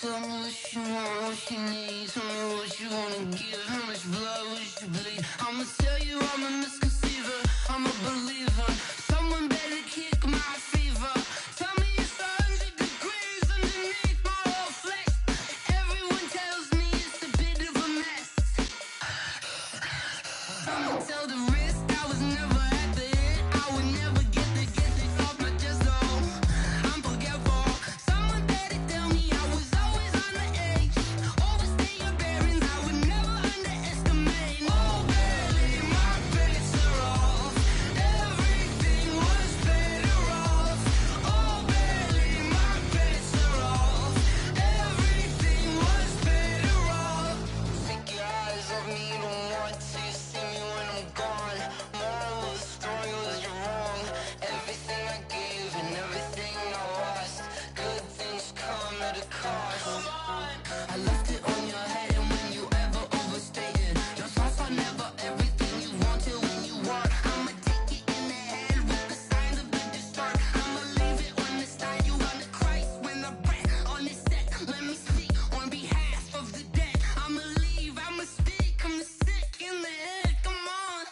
Tell me what you want, what you need. Tell me what you wanna give. How much blood would you bleed? I'ma tell you I'm a misconceiver. I'm a believer. Someone better kick my fever. Tell me it's 100 degrees underneath my whole flesh. Everyone tells me it's a bit of a mess. I'ma tell the risk I was never at the end. I would never get this off my chest though. I'm forgetful. Someone better tell me I was always on the edge. Overstay your bearings, I would never underestimate. Oh barely, my bets are off. Everything was better off. Oh barely, my bets are off. Everything was better off. Take your eyes off me, don't want to see me when I'm gone. Moral of the story was you're wrong. Everything I gave and everything I lost. Good things come at a cost. I left it on your head, and when you ever overstay it, your thoughts are never everything you wanted when you want. I'ma take it in the head with the signs of the distort. I'ma leave it on the side. You on the Christ when the breath on this set. Let me speak on behalf of the dead. I'ma leave, I'ma speak. I'm sick in the head. Come on,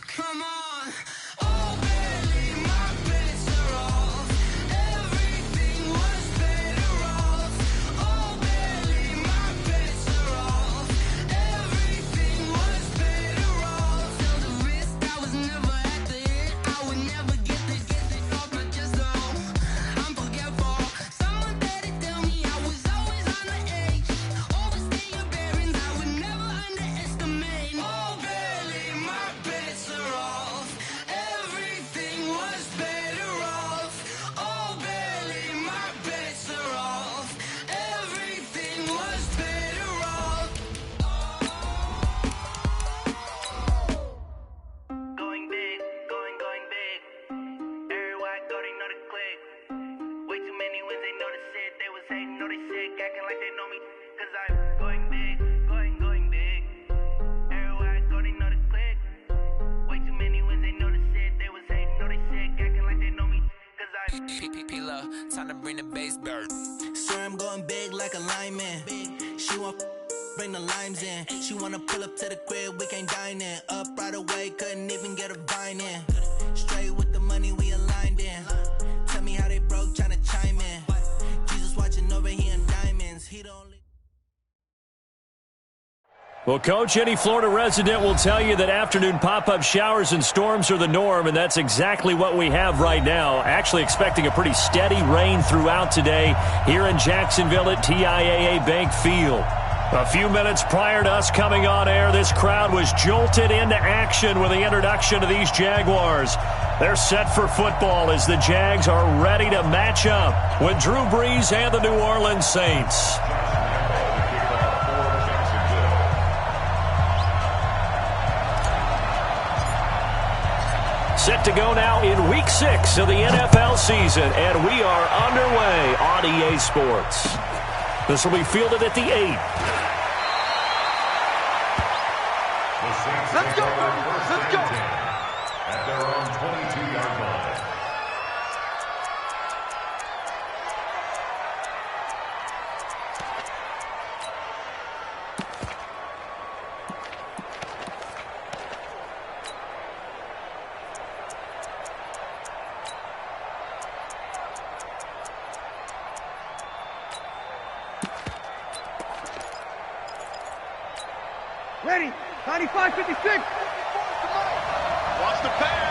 come on. Oh, barely, my bets are off. Everything was better off. Oh, barely, my bets are off. Everything was better off. Tell the risk I was never at the end. I would never get this off my chest though. I'm forgetful. Someone better tell me I was always on the edge. Overstay your bearings, I would never underestimate. Oh, barely, my bets are off. Everything was better off. Oh, barely, my bets are off. Everything was better off. Going big, going big. Everywhere I go, they know the click. Way too many wins, they know the shit. They was hating, know they sick, acting like they know me. Cause I'm going big, going big. Everywhere I go, they know the click. Way too many wins, they know the shit. They was hating, know they sick, acting like they know me. Cause I'm P-Lo, time to bring the bass bird. Swear I'm going big like a lineman. She want bring the limes in. She wanna pull up to the crib, we can't dine in. Up right away, couldn't even get a vine in. Straight with the money we aligned in. Tell me how they broke, tryna chime in. Jesus watching over here in diamonds. He the only. Well, Coach, any Florida resident will tell you that afternoon pop-up showers and storms are the norm, and that's exactly what we have right now. Actually expecting a pretty steady rain throughout today here in Jacksonville at TIAA Bank Field. A few minutes prior to us coming on air, this crowd was jolted into action with the introduction of these Jaguars. They're set for football as the Jags are ready to match up with Drew Brees and the New Orleans Saints. Set to go now in Week 6 of the NFL season, and we are underway on EA Sports. This will be fielded at the 8. Let's go, let's go. At their own 22-yard line. Ready, 95, 56. Watch the pass.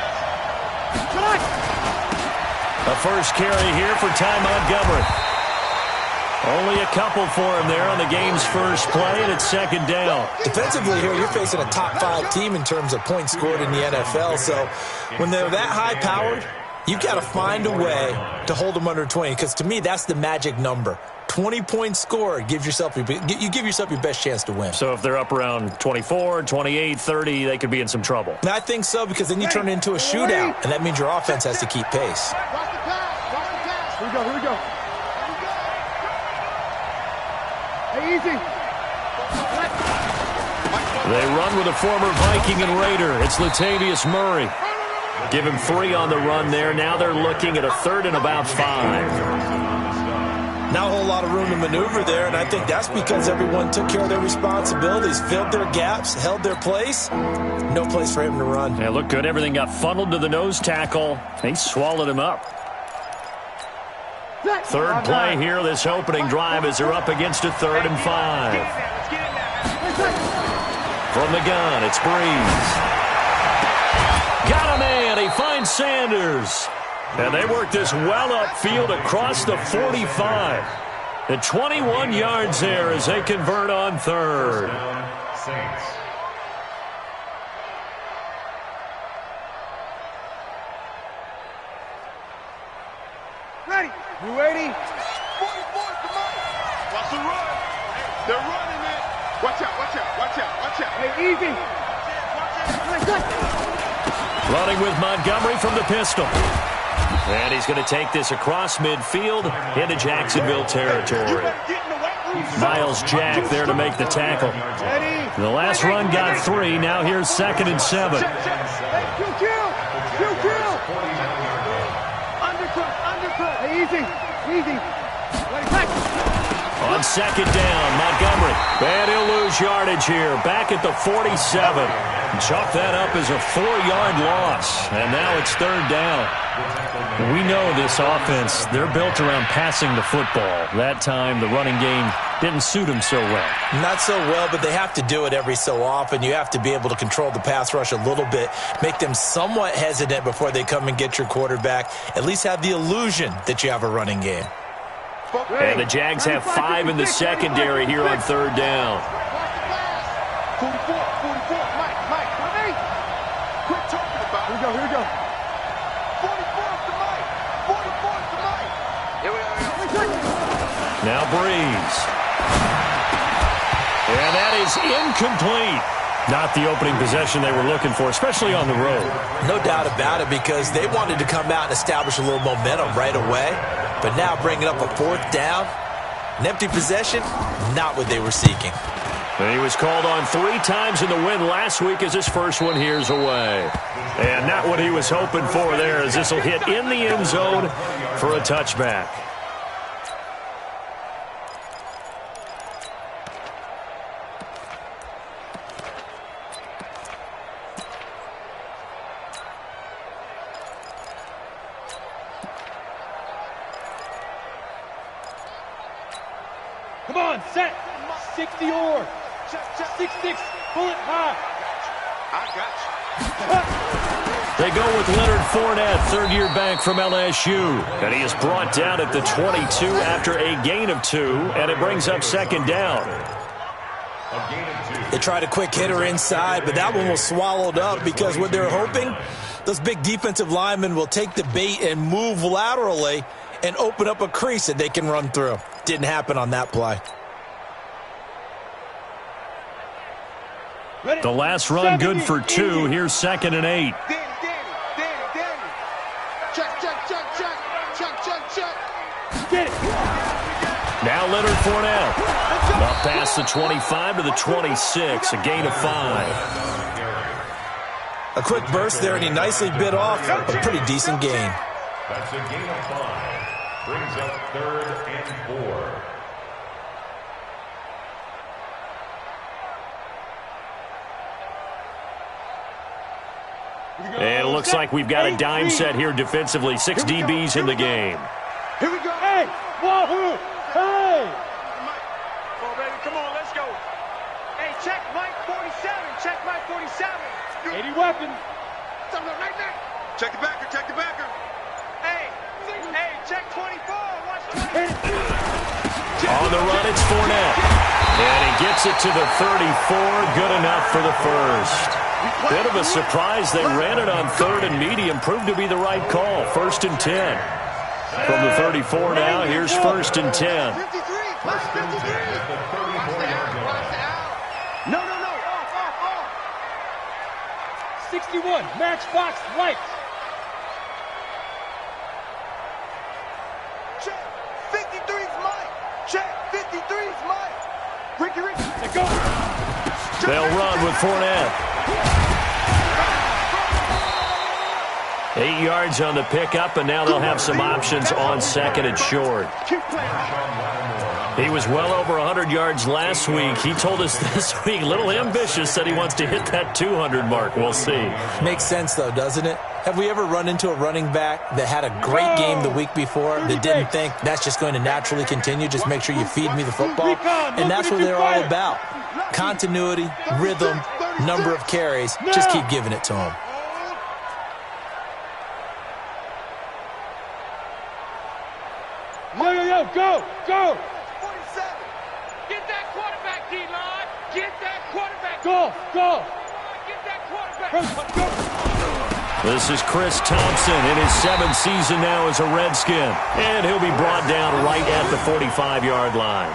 The first carry here for Ty Montgomery. Only a couple for him there on the game's first play, and it's second down. Defensively here, you're facing a top 5 team in terms of points scored in the NFL. So when they're that high-powered, you've got to find a way to hold them under 20, because to me, that's the magic number. 20 points scored, you give yourself your best chance to win. So if they're up around 24, 28, 30, they could be in some trouble. And I think so, because then you turn it into a shootout, and that means your offense has to keep pace. Watch the pass. Here we go. Hey, easy. They run with a former Viking and Raider. It's Latavius Murray. Give him 3 on the run there. Now they're looking at a 3rd and about 5. Not a whole lot of room to maneuver there, and I think that's because everyone took care of their responsibilities, filled their gaps, held their place. No place for him to run. Yeah, looked good. Everything got funneled to the nose tackle. He swallowed him up. Third play here, this opening drive, as they're up against a 3rd and 5. From the gun, it's Breeze. Got a man. He finds Sanders. And they work this well upfield across the 45. The 21 yards there as they convert on 3rd. Saints. Ready. You ready? 44 to Mike. Watch the run. They're running it. Watch out, watch out, watch out, watch out. Hey, easy. Running with Montgomery from the pistol. And he's going to take this across midfield into Jacksonville territory. Miles Jack there to make the tackle. The last run got 3. Now here's 2nd and 7. Undercut. Hey, easy. On 2nd down, Montgomery. And he'll lose yardage here. Back at the 47. Chalk that up as a 4-yard loss. And now it's 3rd down. We know this offense, they're built around passing the football. That time, the running game didn't suit them so well. Not so well, but they have to do it every so often. You have to be able to control the pass rush a little bit, make them somewhat hesitant before they come and get your quarterback. At least have the illusion that you have a running game. And the Jags have 5 in the secondary here on 3rd down. 44, Mike, quit talking about it. Here we go. 44 to Mike, 44 to Mike. Here we go. Now Breeze. And that is incomplete. Not the opening possession they were looking for, especially on the road. No doubt about it, because they wanted to come out and establish a little momentum right away. But now bringing up a 4th down, an empty possession, not what they were seeking. And he was called on 3 times in the win last week as his first one here's away. And not what he was hoping for there, as this will hit in the end zone for a touchback. Come on, set. 60 or 6-6, pull it high. I got you. They go with Leonard Fournette, 3rd-year back from LSU. And he is brought down at the 22 after a gain of 2, and it brings up 2nd down. They tried a quick hitter inside, but that one was swallowed up because what they're hoping, those big defensive linemen will take the bait and move laterally and open up a crease that they can run through. Didn't happen on that play. The last run good for 2. Here's 2nd and 8. Danny. Check. Get it. Now Leonard Fournette. Up past the 25 to the 26, a gain of 5. A quick burst there, and he nicely bit off a pretty decent gain. That's a gain of 5. Brings up 3rd and 4. And it looks like we've got a dime set here defensively. 6 DBs in the game. Here we go. Hey, Wahoo. Hey. Come on, baby. Come on, let's go. Hey, check Mike 47. Check Mike 47. 80 weapons. Check the backer. Hey, check 24. Watch 24. On the run, it's Fournette. And he gets it to the 34. Good enough for the first. Bit of a surprise. They ran it on 3rd and medium. Proved to be the right call. 1st and 10. From the 34 now, here's 1st and 10. 53. 61, Matchbox Lights. Check. 53's Mike. Check. 53's Mike. Ricky. Let's go. They'll run with Fournette. 8 yards on the pickup, and now they'll have some options on second and short. He was well over 100 yards last week. He told us this week, a little ambitious, said he wants to hit that 200 mark. We'll see. Makes sense, though, doesn't it? Have we ever run into a running back that had a great game the week before that didn't think that's just going to naturally continue? Just make sure you feed me the football. And that's what they're all about. Continuity, rhythm, number of carries. Just keep giving it to him. Yo, go, go. 47. Get that quarterback, D-line. Get that quarterback. Go. Get that quarterback. Go. This is Chris Thompson in his 7th season now as a Redskin. And he'll be brought down right at the 45-yard line.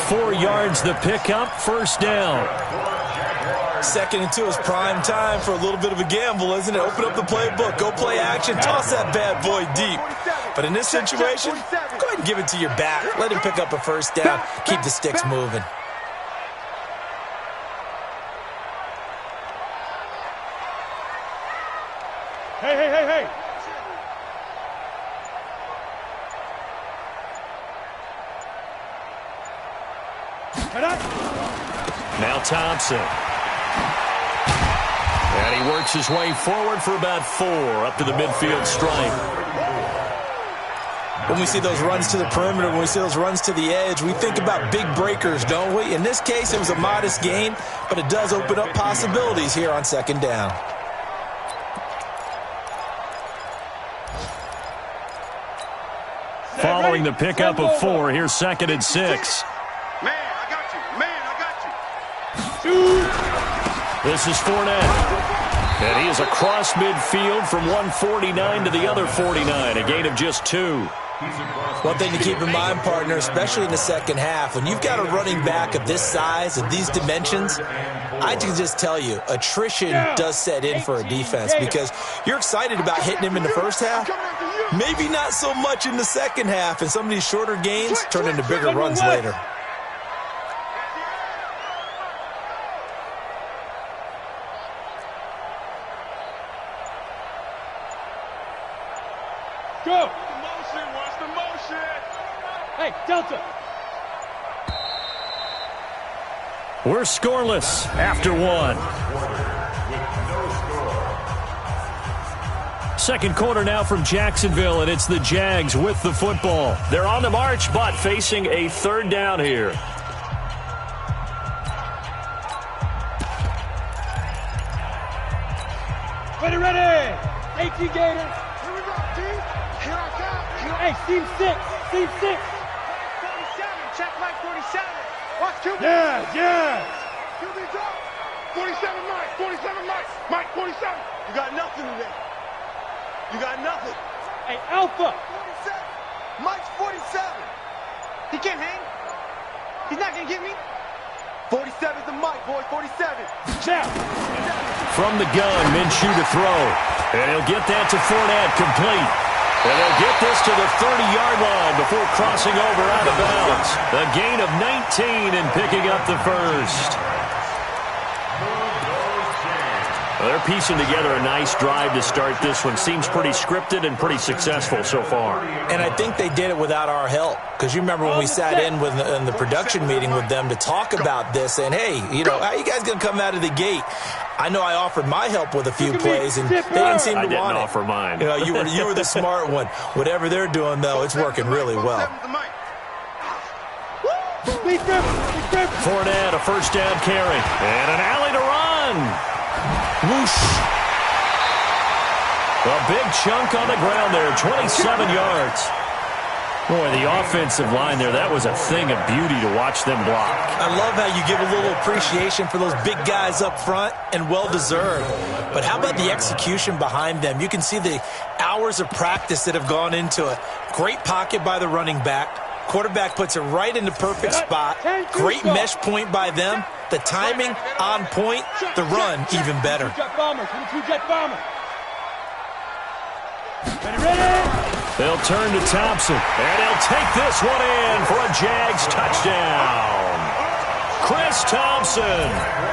4 yards the pickup, first down. 2nd and 2 is prime time for a little bit of a gamble, isn't it? Open up the playbook, go play action, toss that bad boy deep. But in this situation, go ahead and give it to your back. Let him pick up a first down. Keep the sticks moving. Hey. Now Thompson. And he works his way forward for about 4 up to the midfield stripe. When we see those runs to the perimeter, when we see those runs to the edge, we think about big breakers, don't we? In this case, it was a modest gain, but it does open up possibilities here on 2nd down. Following the pickup of 4, here's 2nd and 6. Man, I got you. This is Fournette. And he is across midfield from 149 to the other 49, a gain of just 2. One thing to keep in mind, partner, especially in the second half, when you've got a running back of this size, of these dimensions, I can just tell you, attrition does set in for a defense because you're excited about hitting him in the first half. Maybe not so much in the second half, and some of these shorter gains turn into bigger runs later. Go. What's the motion? Hey, Delta. We're scoreless after 1. Second quarter now from Jacksonville, and it's the Jags with the football. They're on the march, but facing a 3rd down here. Ready. 18 Gators. Here we go, D. Here I come. Hey, team 6. 47. Check like 47. Watch QB. Yeah. QB drop. 47 Mike. 47 Mike. Mike 47. You got nothing today. You got nothing. Hey, Alpha. 47. Mike's 47. He can't hang. He's not going to get me. 47's the Mike, boy. 47. Check. From the gun, Minshew to throw. And he'll get that to Fournette, complete. And they'll get this to the 30-yard line before crossing over out of bounds. A gain of 19 and picking up the first. Well, they're piecing together a nice drive to start this one. Seems pretty scripted and pretty successful so far. And I think they did it without our help. Because you remember when we sat in the production meeting with them to talk about this, and hey, how you guys going to come out of the gate? I know I offered my help with a few plays, and they didn't seem to want it. I didn't offer mine. You were the smart one. Whatever they're doing, though, it's working really well. Fournette, a first down carry. And an alley to run. Whoosh. A big chunk on the ground there, 27 yards. Boy, the offensive line there, that was a thing of beauty to watch them block. I love how you give a little appreciation for those big guys up front, and well-deserved. But how about the execution behind them? You can see the hours of practice that have gone into it. Great pocket by the running back. Quarterback puts it right in the perfect spot. Great mesh point by them. The timing on point. The run even better. They'll turn to Thompson, and he'll take this one in for a Jags touchdown. Chris Thompson,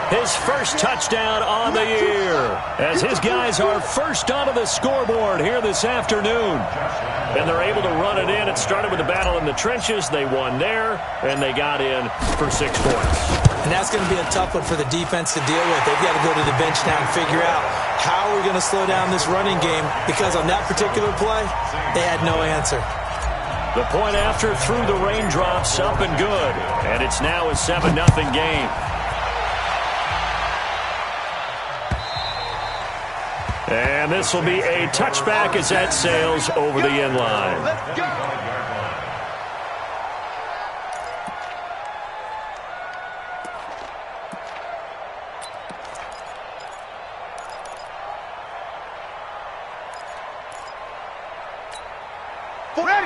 his first touchdown on the year, as his guys are first onto the scoreboard here this afternoon. And they're able to run it in. It started with a battle in the trenches. They won there, and they got in for 6 points. And that's going to be a tough one for the defense to deal with. They've got to go to the bench now and figure out how we're going to slow down this running game, because on that particular play, they had no answer. The point after through the raindrops, up and good. And it's now a 7-0 game. And this will be a touchback as that sails over the end line. Let's go.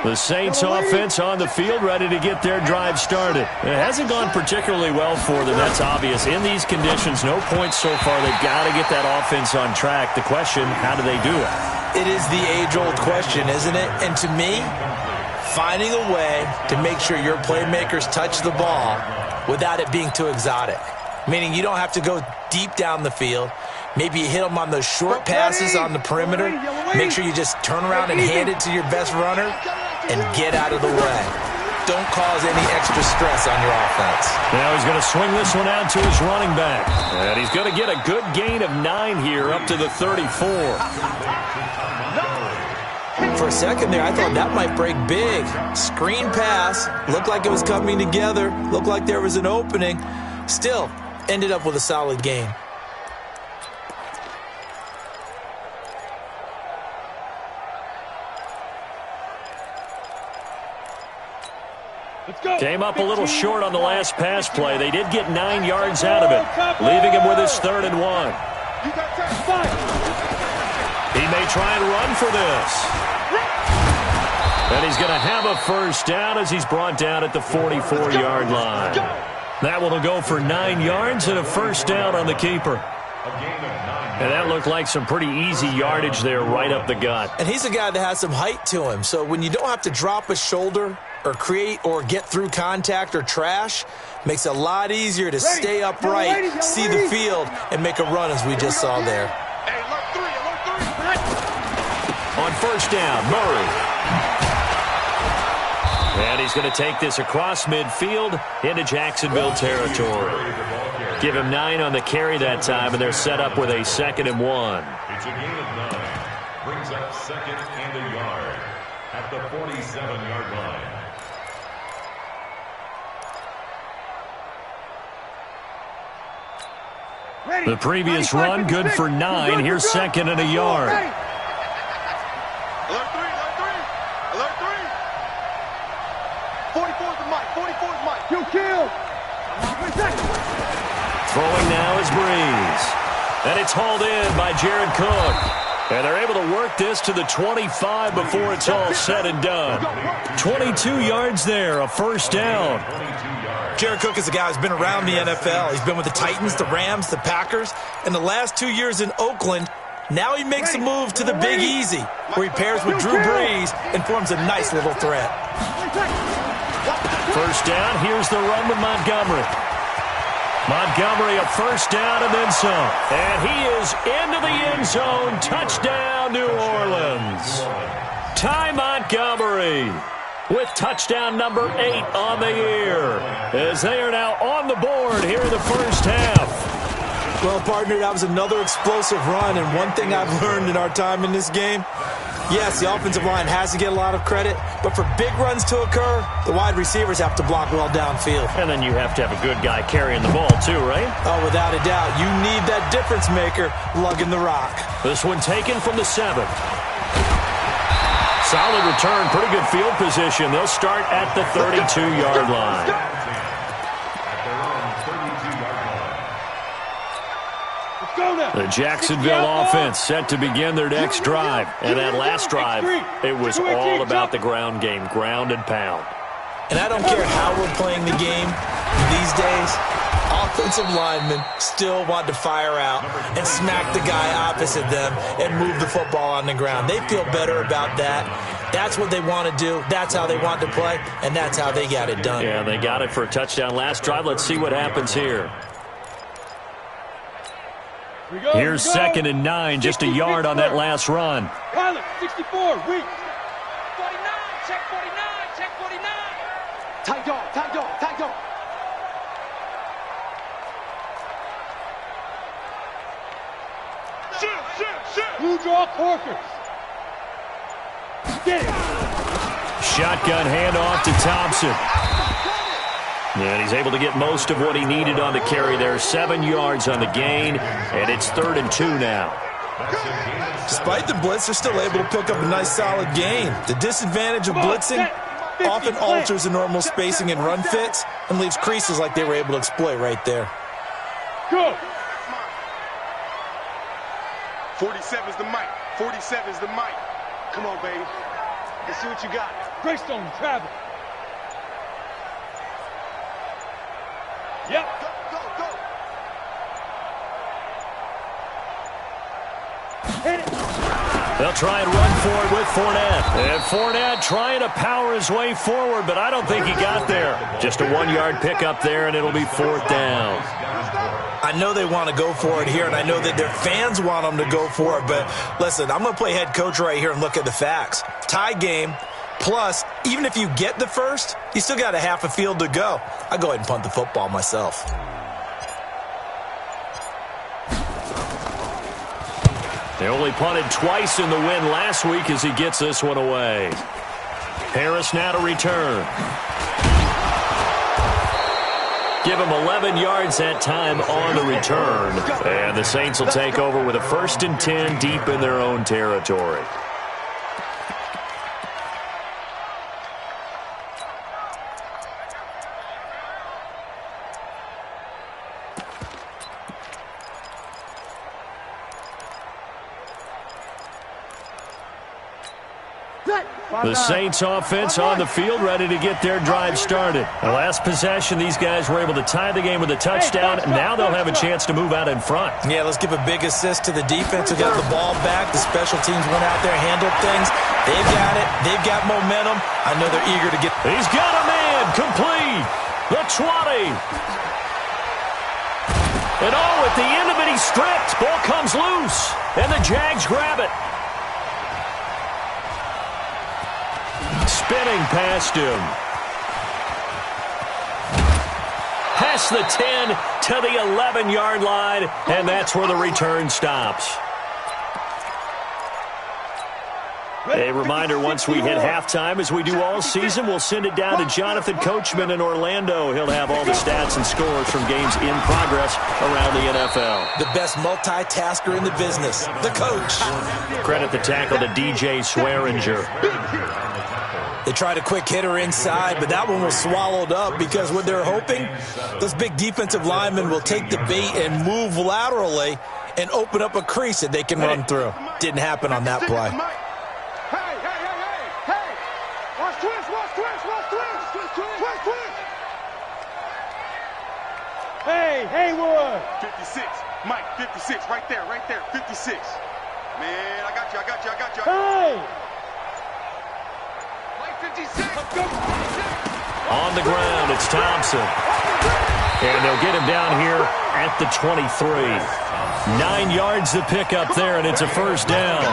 The Saints offense on the field, ready to get their drive started. It hasn't gone particularly well for them. That's obvious. In these conditions, no points so far. They've got to get that offense on track. The question, how do they do it? It is the age-old question, isn't it? And to me, finding a way to make sure your playmakers touch the ball without it being too exotic. Meaning you don't have to go deep down the field. Maybe you hit them on those short passes on the perimeter. Make sure you just turn around and hand it to your best runner and get out of the way. Don't cause any extra stress on your offense. Now he's going to swing this one out to his running back. And he's going to get a good gain of 9 here up to the 34. For a second there, I thought that might break big. Screen pass. Looked like it was coming together. Looked like there was an opening. Still, ended up with a solid gain. Came up a little short on the last pass play. They did get 9 yards out of it, leaving him with his 3rd and 1. He may try and run for this. And he's going to have a first down as he's brought down at the 44-yard line. That one will go for 9 yards and a first down on the keeper. And that looked like some pretty easy yardage there right up the gut. And he's a guy that has some height to him. So when you don't have to drop a shoulder or create or get through contact or trash, makes it a lot easier to stay upright, see the field, and make a run as we just saw there. On first down, Murray. And he's going to take this across midfield into Jacksonville territory. Give him 9 on the carry that time, and they're set up with a 2nd and 1. It's a gain of 9. Brings up 2nd and a yard at the 47-yard line. The previous run, good for 9. Here's 2nd and a yard. Alert 3. 44's the mic. 44's mic. You kill. Throwing now is Breeze. And it's hauled in by Jared Cook. And they're able to work this to the 25 before it's all said and done. 22 yards there, a first down. Jared Cook is a guy who's been around the NFL. He's been with the Titans, the Rams, the Packers, and the last 2 years in Oakland. Now he makes a move to the Big Easy, where he pairs with Drew Brees and forms a nice little threat. First down, here's the run with Montgomery. Montgomery a first down and then some. And he is into the end zone. Touchdown, New Orleans. Ty Montgomery with touchdown number 8 on the year, as they are now on the board here in the first half. Well, partner, that was another explosive run, and one thing I've learned in our time in this game, yes, the offensive line has to get a lot of credit, but for big runs to occur, the wide receivers have to block well downfield. And then you have to have a good guy carrying the ball too, right? Oh, without a doubt. You need that difference maker lugging the rock. This one taken from the 7. Solid return, pretty good field position. They'll start at the 32-yard line. The Jacksonville offense set to begin their next drive. And that last drive, it was all about the ground game, ground and pound. And I don't care how we're playing the game these days, offensive linemen still want to fire out and smack the guy opposite them and move the football on the ground. They feel better about that That's what they want to do. That's how they want to play, and that's how they got it done. Yeah, they got it for a touchdown last drive. Let's see what happens here. Here's 2nd and 9, just a yard on that last run. Pilot, 64, weak. 49, check 49, check 49. Tight dog, tight dog, tight dog. Shoot. Blue draw Corkers. Get it. Shotgun handoff to Thompson. And he's able to get most of what he needed on the carry there. 7 yards on the gain, and it's 3rd and 2 now. Despite the blitz, they're still able to pick up a nice, solid gain. The disadvantage of blitzing often alters the normal spacing and run fits and leaves creases like they were able to exploit right there. Go. 47's the mic. 47's the mic. Come on, baby. Let's see what you got. Greystone, travel. Yep. Go, go, go. Hit it. They'll try and run for it with Fournette. And Fournette trying to power his way forward, but I don't think he got there. Just a 1-yard pickup there, and it'll be 4th down. I know they want to go for it here, and I know that their fans want them to go for it, but listen, I'm going to play head coach right here and look at the facts. Tie game, plus, even if you get the first, you still got a half a field to go. I'll go ahead and punt the football myself. They only punted twice in the win last week as he gets this one away. Harris now to return. Give him 11 yards that time on the return. And the Saints will take over with a 1st and 10 deep in their own territory. The Saints offense on the field, ready to get their drive started. The last possession, these guys were able to tie the game with a touchdown. Now they'll have a chance to move out in front. Yeah, let's give a big assist to the defense who got the ball back. The special teams went out there, handled things. They've got it. They've got momentum. I know they're eager to get. He's got a man complete. The 20. And at the end of it, he's stripped. Ball comes loose. And the Jags grab it. Spinning past him. Past the 10 to the 11-yard line, and that's where the return stops. A reminder, once we hit halftime, as we do all season, we'll send it down to Jonathan Coachman in Orlando. He'll have all the stats and scores from games in progress around the NFL. The best multitasker in the business, the coach. Credit the tackle to DJ Swearinger. They tried a quick hitter inside, but that one was swallowed up because what they're hoping, those big defensive linemen will take the bait and move laterally and open up a crease that they can run through. Didn't happen on that play. Hey! Watch twist! Hey, Haywood! 56. Mike, 56. Right there. 56. Man, I got you. Hey! Mike, 56. On the ground, it's Thompson. And they'll get him down here at the 23. 9 yards to pick up there, and it's a 1st down.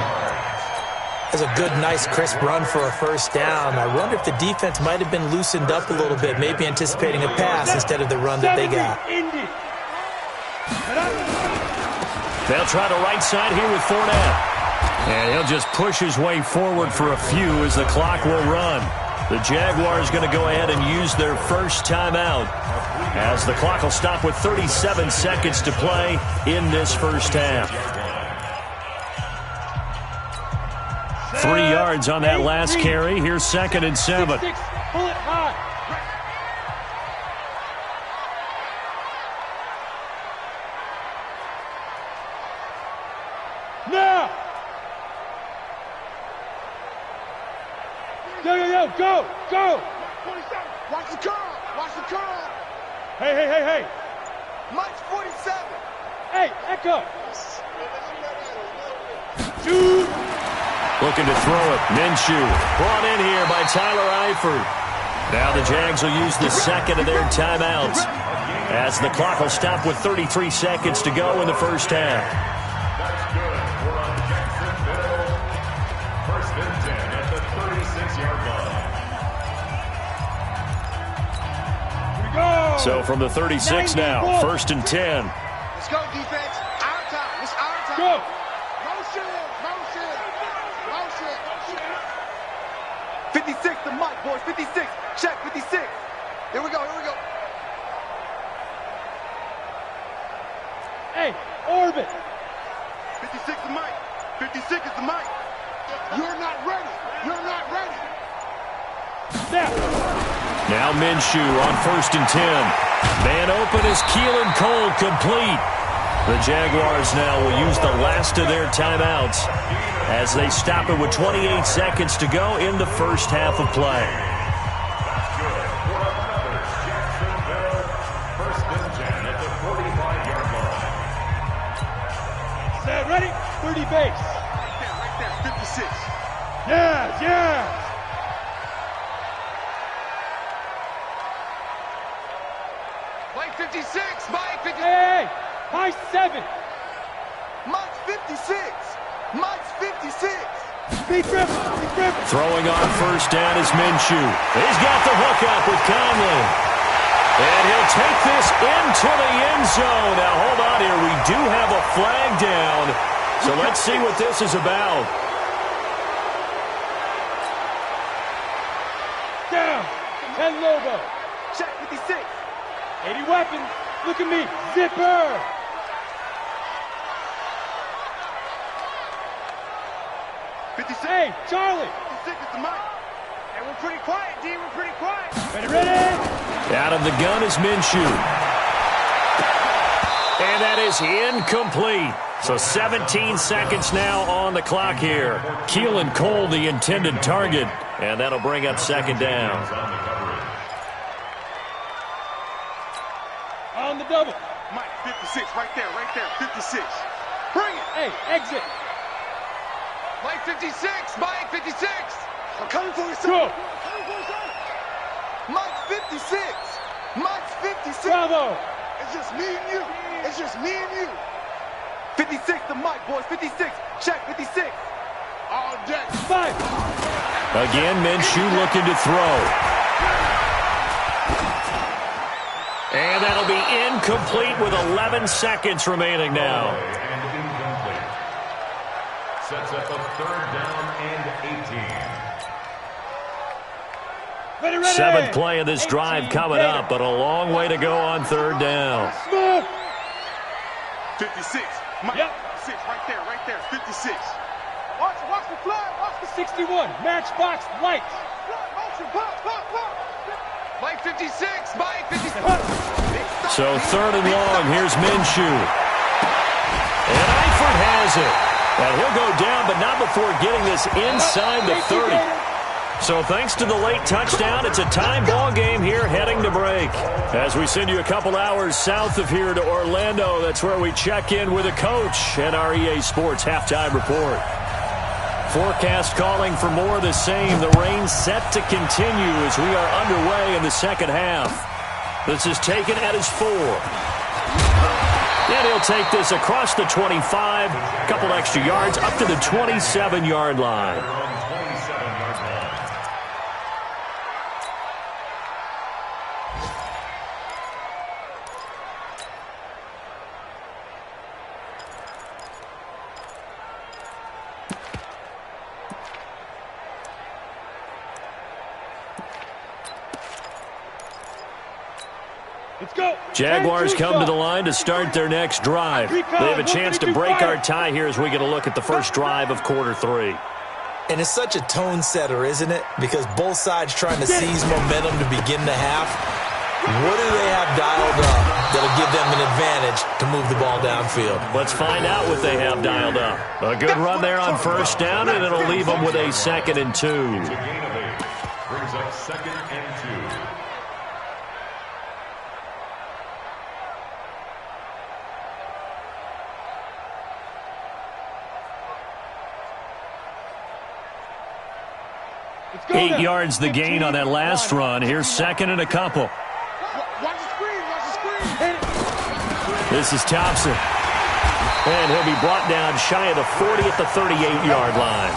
That's a good, nice, crisp run for a 1st down. I wonder if the defense might have been loosened up a little bit, maybe anticipating a pass instead of the run that they got. They'll try the right side here with Fournette. And he'll just push his way forward for a few as the clock will run. The Jaguars going to go ahead and use their first timeout as the clock will stop with 37 seconds to play in this first half. 3 yards on that last carry. Here's 2nd and 7. Pull it high. Now. Go. 47. Watch the curl. Hey. Mike's 47. Hey, Echo. Shoot. Looking to throw it. Minshew brought in here by Tyler Eifert. Now the Jags will use the second of their timeouts as the clock will stop with 33 seconds to go in the first half. That's good. We're on Jacksonville. First and 10 at the 36-yard line. So from the 36 now, first and 10. Let's go, defense. Our time. It's our time. Go. Motion. 56 to Mike, boys. 56. Check 56. Here we go. Hey, orbit. 56 to Mike. 56 is the Mike. You're not ready. Snap. Now Minshew on first and 10. Man open is Keelan Cole complete. The Jaguars now will use the last of their timeouts as they stop it with 28 seconds to go in the first half of play. That's good. For another Jacksonville. First and 10 at the 45-yard line. Set, ready? 30 base. Right there. 56. Yeah. Mike 56. Mike 56. Hey, high 7. Mike's 56. Mike's 56. Speed grip. Throwing on first down is Minshew. He's got the hook up with Conley. And he'll take this into the end zone. Now, hold on here. We do have a flag down. So let's see what this is about. Down. 10 Lobo. Check 56. 80 weapons. Look at me. Zipper. Hey, Charlie. 56 is the Mike. And we're pretty quiet, D. We're pretty quiet. Ready? Out of the gun is Minshew. And that is incomplete. So 17 seconds now on the clock here. Keelan Cole, the intended target. And that'll bring up second down. On the double. Mike 56, right there. 56. Bring it. Hey, exit. Mike 56. Mike 56. I'm coming for you, Go. Mike 56. Mike's 56. Bravo. It's just me and you. 56 to Mike, boys. 56. Check 56. All day. 5. Again, Minshew looking to throw. And that'll be incomplete with 11 seconds remaining now. And incomplete. Sets up a third down and 18. Ready. Seventh play of this drive coming up, but a long way to go on third down. Smooth. 56. Mike, Yep. 56, right there, 56. Watch the flag, watch the 61. Matchbox lights. motion, pop. Mike 56, Mike 56. So third and long, here's Minshew. And Eifert has it. And he'll go down, but not before getting this inside the 30. So thanks to the late touchdown, it's a time ball game here heading to break. As we send you a couple hours south of here to Orlando, that's where we check in with a coach and our EA Sports halftime report. Forecast calling for more of the same. The rain set to continue as we are underway in the second half. This is taken at his 4. And he'll take this across the 25, a couple extra yards up to the 27-yard line. Jaguars come to the line to start their next drive. They have a chance to break our tie here as we get a look at the first drive of quarter 3. And it's such a tone setter, isn't it? Because both sides trying to seize momentum to begin the half. What do they have dialed up that'll give them an advantage to move the ball downfield? Let's find out what they have dialed up. A good run there on first down, and it'll leave them with a 2nd and 2. Brings up 2nd and 2. 8 yards the gain on that last run. Here's second and a couple. Watch the screen. Watch the screen. This is Thompson. And he'll be brought down shy of the 40 at the 38-yard line.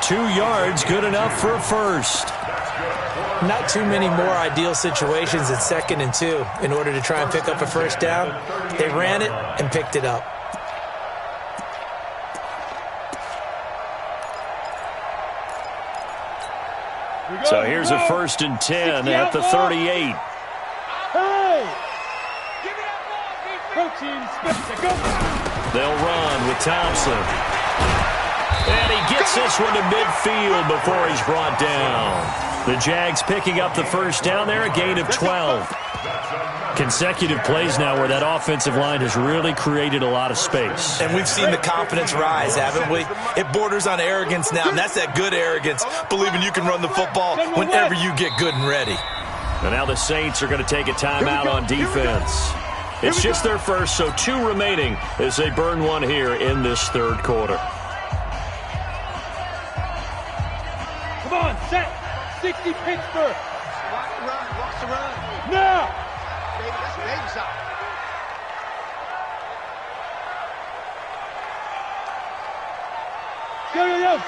2 yards, good enough for a first. Not too many more ideal situations at 2nd and 2 in order to try and pick up a first down. They ran it and picked it up. So here's a 1st and 10 at the 38. Hey! Give me that ball, defense. Go. They'll run with Thompson. And he gets this one to midfield before he's brought down. The Jags picking up the first down there, a gain of 12. Consecutive plays now where that offensive line has really created a lot of space. And we've seen the confidence rise, haven't we? It borders on arrogance now, and that's that good arrogance, believing you can run the football whenever you get good and ready. And now the Saints are going to take a timeout on defense. It's just their first, so 2 remaining as they burn one here in this third quarter. Come on, set. 60 Pittsburgh. Watch the run. Now. Baby, that's a baby shot.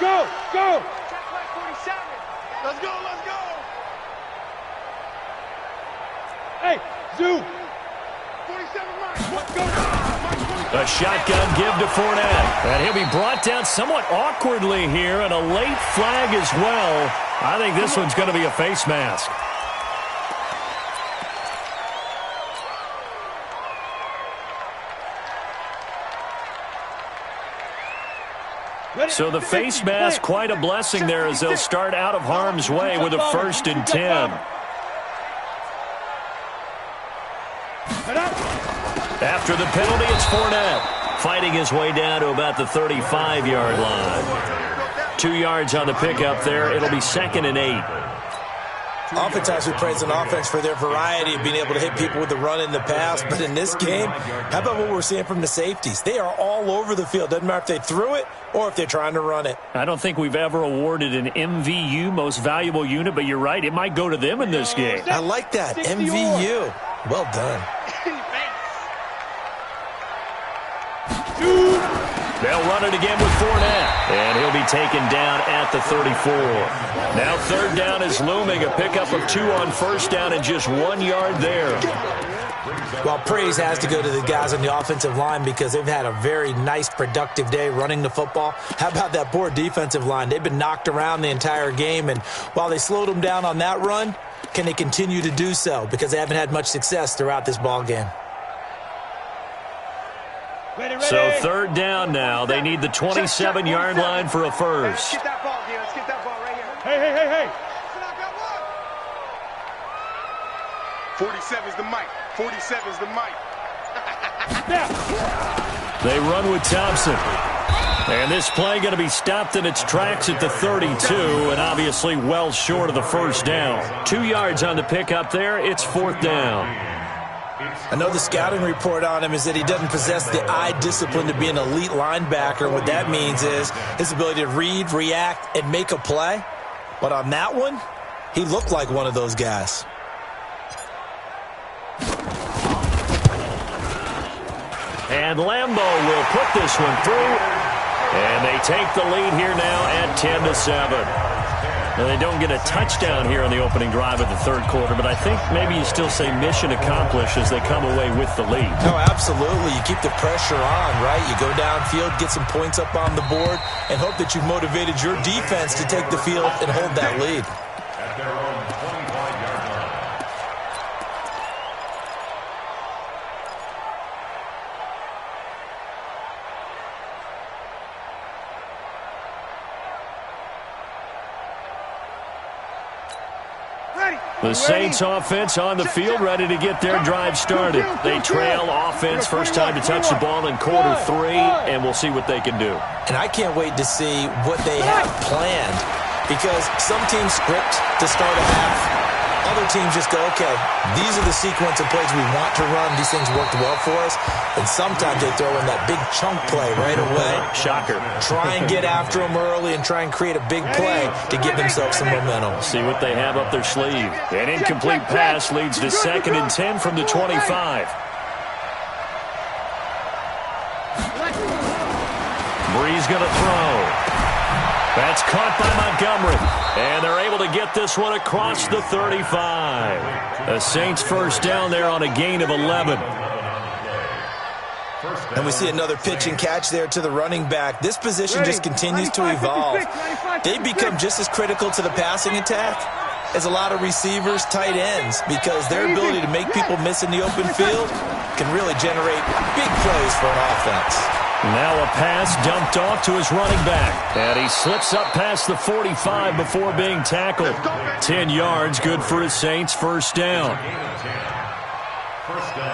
Go. Check play 47. Let's go. Hey, Zoo. 47 Mike. Let's go. A shotgun give to Fournette. And he'll be brought down somewhat awkwardly here, and a late flag as well. I think this one's going to be a face mask. So the face mask, quite a blessing there as they'll start out of harm's way with a 1st and 10. After the penalty, it's Fournette fighting his way down to about the 35-yard line. 2 yards on the pickup there. It'll be 2nd and 8. Oftentimes we praise an offense for their variety of being able to hit people with the run in the pass, but in this game, how about what we're seeing from the safeties? They are all over the field. Doesn't matter if they threw it or if they're trying to run it. I don't think we've ever awarded an MVU, most valuable unit, but you're right, it might go to them in this game. I like that, MVU. Well done. They'll run it again with Fournette, and he'll be taken down at the 34. Now 3rd down is looming, a pickup of 2 on 1st down and just 1 yard there. Well, praise has to go to the guys on the offensive line because they've had a very nice, productive day running the football. How about that poor defensive line? They've been knocked around the entire game, and while they slowed them down on that run, can they continue to do so? Because they haven't had much success throughout this ball game. So 3rd down now. They need the 27-yard line for a first. Get that ball, Gil. Let's get that ball right here. Hey. 47's the mic. 47's the mic. They run with Thompson. And this play going to be stopped in its tracks at the 32, and obviously well short of the first down. 2 yards on the pickup there. It's 4th down. I know the scouting report on him is that he doesn't possess the eye discipline to be an elite linebacker. And what that means is his ability to read, react, and make a play. But on that one, he looked like one of those guys. And Lambeau will put this one through. And they take the lead here now at 10-7. Now, they don't get a touchdown here on the opening drive of the third quarter, but I think maybe you still say mission accomplished as they come away with the lead. No, absolutely. You keep the pressure on, right? You go downfield, get some points up on the board, and hope that you've motivated your defense to take the field and hold that lead. At their own 25-yard line. The Saints offense on the field, ready to get their drive started. They trail offense, first time to touch the ball in quarter 3, and we'll see what they can do. And I can't wait to see what they have planned, because some teams script to start a half other teams just go, okay, these are the sequence of plays we want to run. These things worked well for us. And sometimes they throw in that big chunk play right away. Shocker. Try and get after them early and try and create a big play to give themselves some momentum. See what they have up their sleeve. An incomplete pass leads to 2nd and 10 from the 25. Bree's going to throw. That's caught by Montgomery. And they're able to get this one across the 35. The Saints first down there on a gain of 11. And we see another pitch and catch there to the running back. This position just continues to evolve. They become just as critical to the passing attack as a lot of receivers, tight ends, because their ability to make people miss in the open field can really generate big plays for an offense. Now a pass dumped off to his running back. And he slips up past the 45 before being tackled. 10 yards, good for his Saints first down.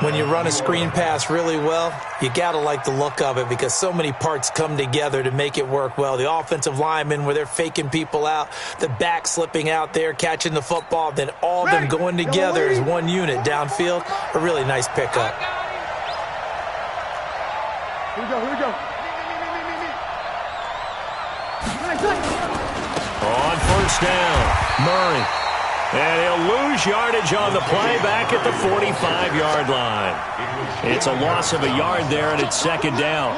When you run a screen pass really well, you got to like the look of it because so many parts come together to make it work well. The offensive linemen where they're faking people out, the back slipping out there, catching the football, then all of them going together as one unit downfield. A really nice pickup. Here we go, here we go. On first down, Murray. And he'll lose yardage on the play back at the 45-yard line. It's a loss of a yard there, and it's 2nd down.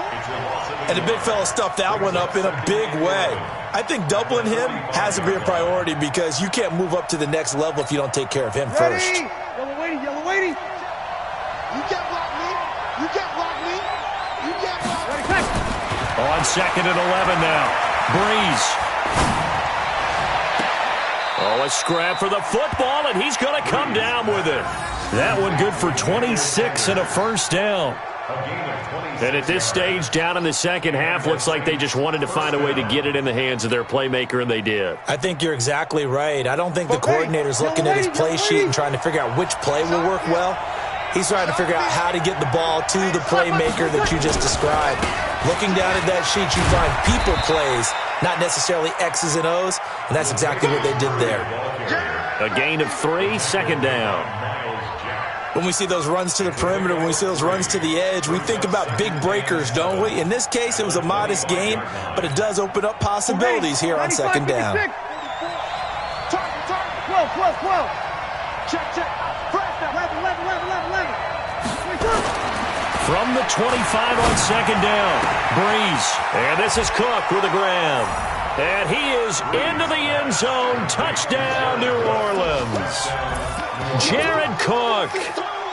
And the big fella stuffed that one up in a big way. I think doubling him has to be a priority because you can't move up to the next level if you don't take care of him first. Yellow waiting, yellow waiting. You can't block me. You can't block me. You can't block me. On 2nd and 11 now. Breeze. Oh, a scrap for the football, and he's going to come down with it. That one good for 26 and a first down. And at this stage, down in the second half, looks like they just wanted to find a way to get it in the hands of their playmaker, and they did. I think you're exactly right. I don't think the coordinator's looking at his play sheet and trying to figure out which play will work well. He's trying to figure out how to get the ball to the playmaker that you just described. Looking down at that sheet, you find people plays, not necessarily X's and O's, and that's exactly what they did there. A gain of 3, 2nd down. When we see those runs to the perimeter, when we see those runs to the edge, we think about big breakers, don't we? In this case, it was a modest gain, but it does open up possibilities here on 2nd down. Target, 12. Check. Press that, 11. From the 25 on 2nd down, Breeze. And this is Cook with a grab. And he is into the end zone. Touchdown, New Orleans. Jared Cook,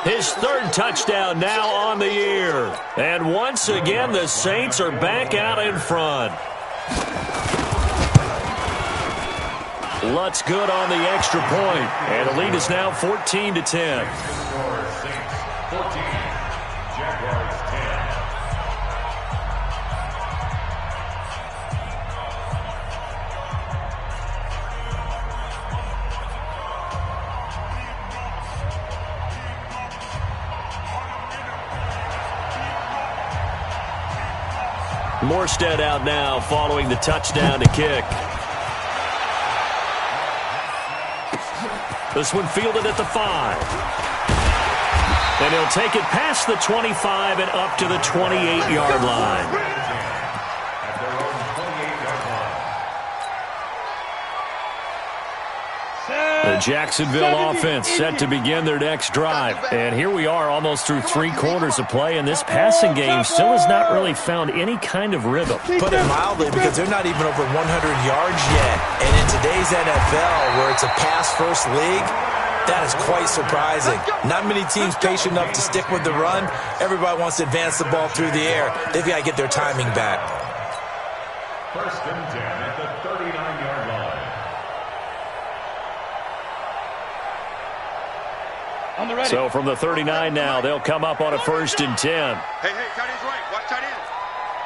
his 3rd touchdown now on the year. And once again, the Saints are back out in front. Lutz good on the extra point. And the lead is now 14-10. 14. Jaguars 10. Morstead out now following the touchdown to kick. This one fielded at the 5. And he'll take it past the 25 and up to the 28-yard line. The Jacksonville offense set to begin their next drive. And here we are almost through 3 quarters of play, and this passing game still has not really found any kind of rhythm. Put it mildly, because they're not even over 100 yards yet. And in today's NFL, where it's a pass-first league, that is quite surprising. Not many teams patient enough to stick with the run. Everybody wants to advance the ball through the air. They've got to get their timing back. 1st and 10 at the 39-yard line. So from the 39 now, they'll come up on a 1st and 10. Hey, tight end's right. Watch tight end.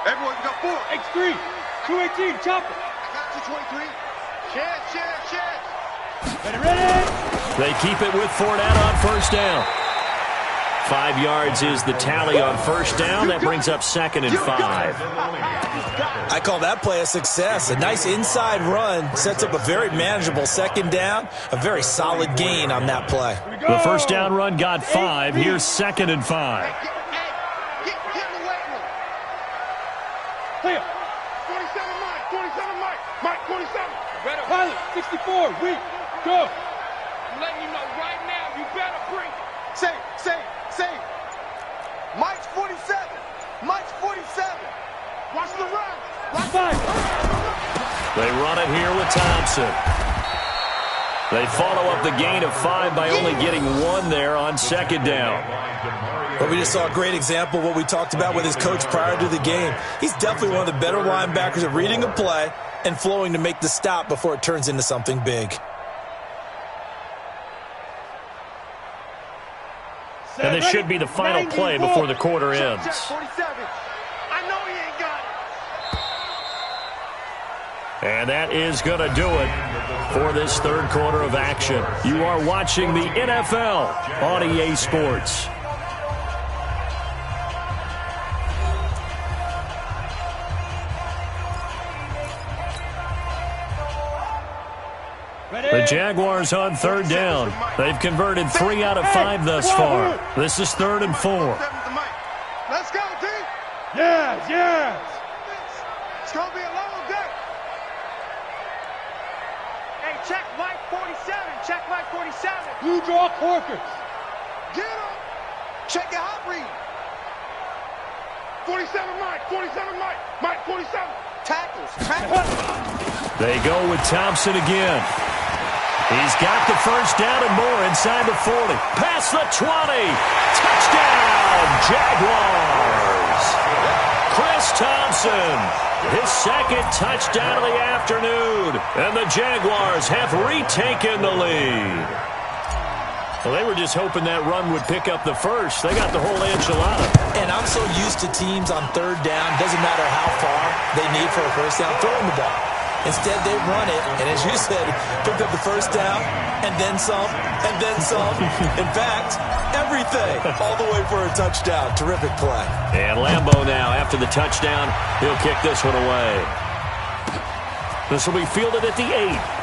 Everyone, we got 4. X3. 218, chopper. I got 223. Chance. Ready. They keep it with Fournette on 1st down. 5 yards is the tally on first down. That brings up 2nd and 5. I call that play a success. A nice inside run sets up a very manageable 2nd down. A very solid gain on that play. The first down run got 5. Here's 2nd and 5. Get in the weight room. Clear. 27 Mike. 27 Mike. Mike 27. Better. Pilot 64. Weak. Go. I'm letting you know right now. You better bring it. Say. Mike's 47. Mike's 47. Watch the run. Watch They run it here with Thompson. They follow up the gain of 5 by only getting 1 there on 2nd down. Well, we just saw a great example of what we talked about with his coach prior to the game. He's definitely one of the better linebackers at reading a play and flowing to make the stop before it turns into something big. And this should be the final play before the quarter ends. 47. I know he ain't got it. And that is going to do it for this third quarter of action. You are watching the NFL on EA Sports. The Jaguars on 3rd down. They've converted 3 out of 5 thus far. This is 3rd and 4. Let's go, D. Yes. It's going to be a long day. Hey, check Mike 47. Check Mike 47. Blue draw Corkers. Get him. Check your hot read. 47 Mike. 47 Mike. Mike 47. Tackles. They go with Thompson again. He's got the first down and more inside the 40. Past the 20. Touchdown, Jaguars. Chris Thompson, his 2nd touchdown of the afternoon. And the Jaguars have retaken the lead. Well, they were just hoping that run would pick up the first. They got the whole enchilada. And I'm so used to teams on 3rd down, doesn't matter how far they need for a first down, throwing the ball. Instead, they run it, and as you said, pick up the first down, and then some, and then some. In fact, everything, all the way for a touchdown. Terrific play. And Lambeau now, after the touchdown, he'll kick this one away. This will be fielded at the 8.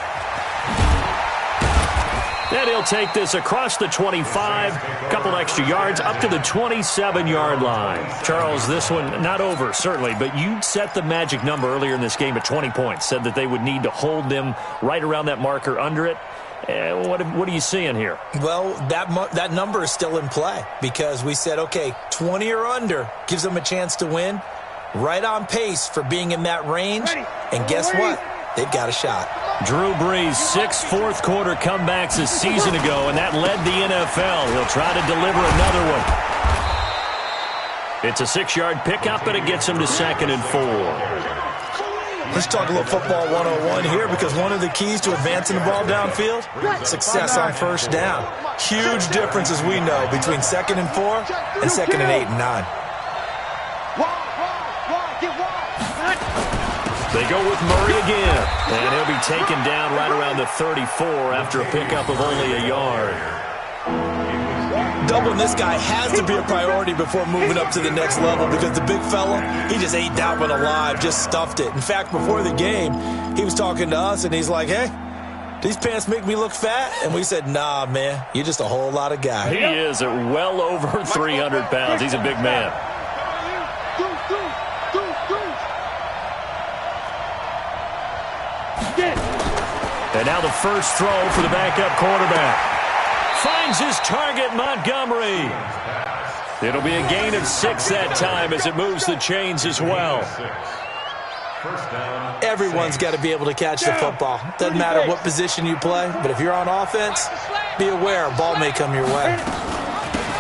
Then he'll take this across the 25, a couple extra yards, up to the 27-yard line. Charles, this one not over, certainly, but you set the magic number earlier in this game at 20 points, said that they would need to hold them right around that marker under it. What are you seeing here? Well, that number is still in play because we said, okay, 20 or under gives them a chance to win. Right on pace for being in that range. And guess what? They've got a shot. Drew Brees, 6 fourth-quarter comebacks a season ago, and that led the NFL. He'll try to deliver another one. It's a 6-yard pickup, and it gets him to 2nd and 4. Let's talk a little football 101 here because one of the keys to advancing the ball downfield, success on first down. Huge difference, as we know, between 2nd and 4 and 2nd and 8 and 9. They go with Murray again, and he'll be taken down right around the 34 after a pickup of only a yard. Doubling this guy has to be a priority before moving up to the next level because the big fella, he just ate that one alive, just stuffed it. In fact, before the game, he was talking to us, and he's like, hey, these pants make me look fat? And we said, nah, man, you're just a whole lot of guy. He is at well over 300 pounds. He's a big man. And now the first throw for the backup quarterback. Finds his target, Montgomery. It'll be a gain of 6 that time as it moves the chains as well. Everyone's got to be able to catch the football. Doesn't matter what position you play, but if you're on offense, be aware a ball may come your way.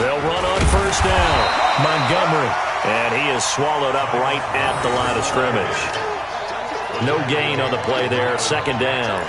They'll run on first down. Montgomery. And he is swallowed up right at the line of scrimmage. No gain on the play there. 2nd down.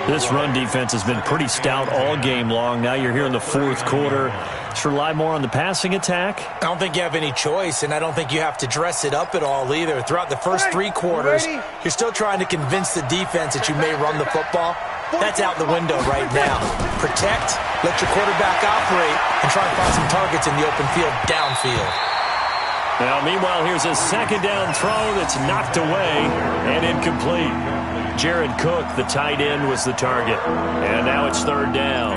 This run defense has been pretty stout all game long. Now you're here in the 4th quarter. Let's rely more on the passing attack. I don't think you have any choice, and I don't think you have to dress it up at all either. Throughout the first 3 quarters, you're still trying to convince the defense that you may run the football. That's out the window right now. Protect, let your quarterback operate, and try and find some targets in the open field downfield. Now, meanwhile, here's a second down throw that's knocked away and incomplete. Jared Cook, the tight end, was the target. And now it's third down.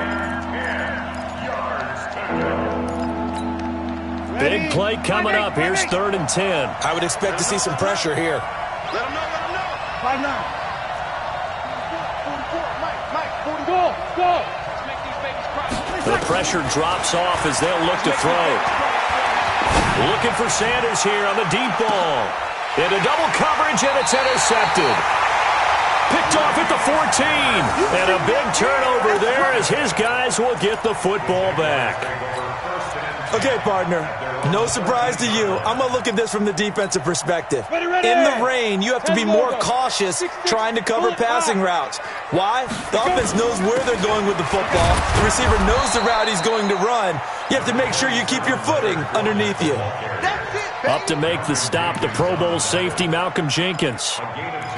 Big play coming up. Here's 3rd and 10. I would expect to see some pressure here. Let him know, let him know. 5-9. 44, Mike, 40. Go. Let's make these babies cry. The pressure drops off as they'll look to throw. Looking for Sanders here on the deep ball. Into double coverage, and it's intercepted. Picked off at the 14. And a big turnover there as his guys will get the football back. Okay, partner, no surprise to you. I'm going to look at this from the defensive perspective. Ready. In the rain, you have to be more cautious trying to cover passing routes. Why? The offense knows where they're going with the football. The receiver knows the route he's going to run. You have to make sure you keep your footing underneath you. Up to make the stop, the Pro Bowl safety, Malcolm Jenkins.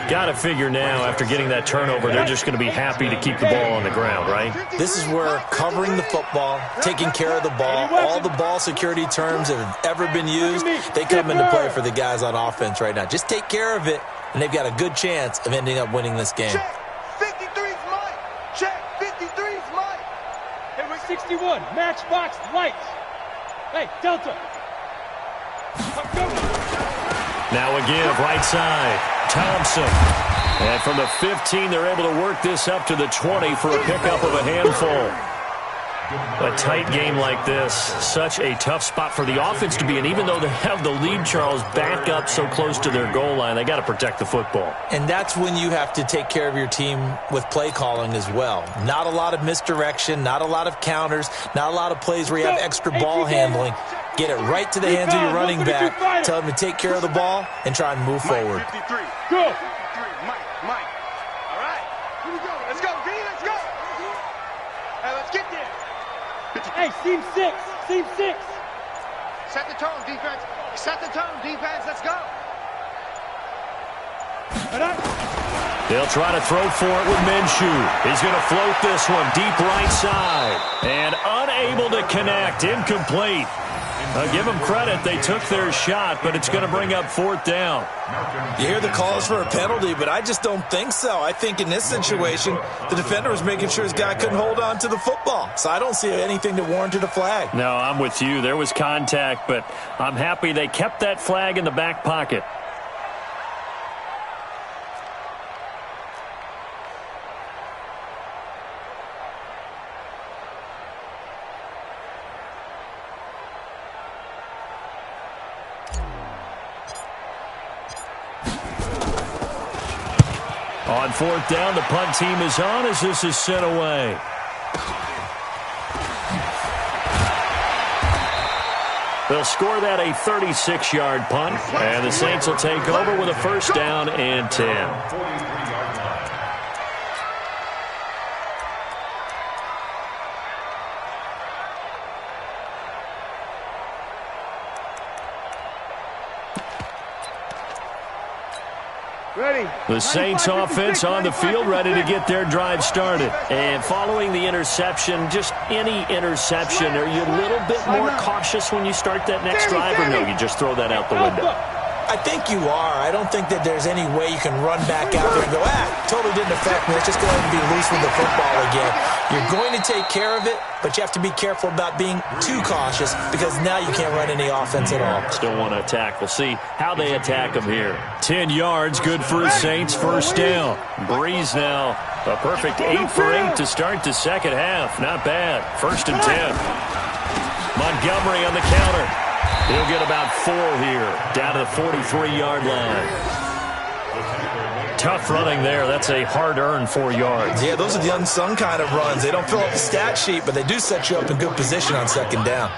Got to figure now, after getting that turnover, they're just going to be happy to keep the ball on the ground, right? This is where covering the football, taking care of the ball, all the ball security terms that have ever been used, they come into play for the guys on offense right now. Just take care of it, and they've got a good chance of ending up winning this game. Check. 53's Mike. Check. 53's Mike. Hey, we're 61. Matchbox lights. Hey, Delta. Now again, right side, Thompson. And from the 15, they're able to work this up to the 20 for a pickup of a handful. A tight game like this, such a tough spot for the offense to be in. Even though they have the lead, Charles, back up so close to their goal line, they got to protect the football. And that's when you have to take care of your team with play calling as well. Not a lot of misdirection, not a lot of counters, not a lot of plays where you have extra ball handling. Get it right to the hands of your running back. Tell them to take care of the ball and try and move forward. 53. Go. Mike. All right. Here we go. Let's go, D. Let's go. Hey, let's get there. Hey, seam 6. Set the tone, defense. Let's go. They'll try to throw for it with Minshew. He's going to float this one deep right side. And unable to connect. Incomplete. Give them credit. They took their shot, but it's going to bring up 4th down. You hear the calls for a penalty, but I just don't think so. I think in this situation, the defender was making sure his guy couldn't hold on to the football. So I don't see anything that warranted a flag. No, I'm with you. There was contact, but I'm happy they kept that flag in the back pocket. On 4th down, the punt team is on as this is sent away. They'll score that a 36-yard punt, and the Saints will take over with a 1st down and 10. The Saints offense on the field, ready to get their drive started. And following the interception, just any interception, are you a little bit more cautious when you start that next drive, or no, you just throw that out the window? I think you are. I don't think that there's any way you can run back out there and go, totally didn't affect me. Let's just go ahead and be loose with the football again. You're going to take care of it, but you have to be careful about being too cautious because now you can't run any offense at all. Still want to attack. We'll see how they attack them here. 10 yards, good for the Saints, 1st down. Breeze now, a perfect 8 for 8 to start the second half. Not bad. 1st and 10. Montgomery on the counter. He'll get about 4 here, down to the 43-yard line. Tough running there. That's a hard-earned 4 yards. Yeah, those are the unsung kind of runs. They don't fill up the stat sheet, but they do set you up in good position on 2nd down.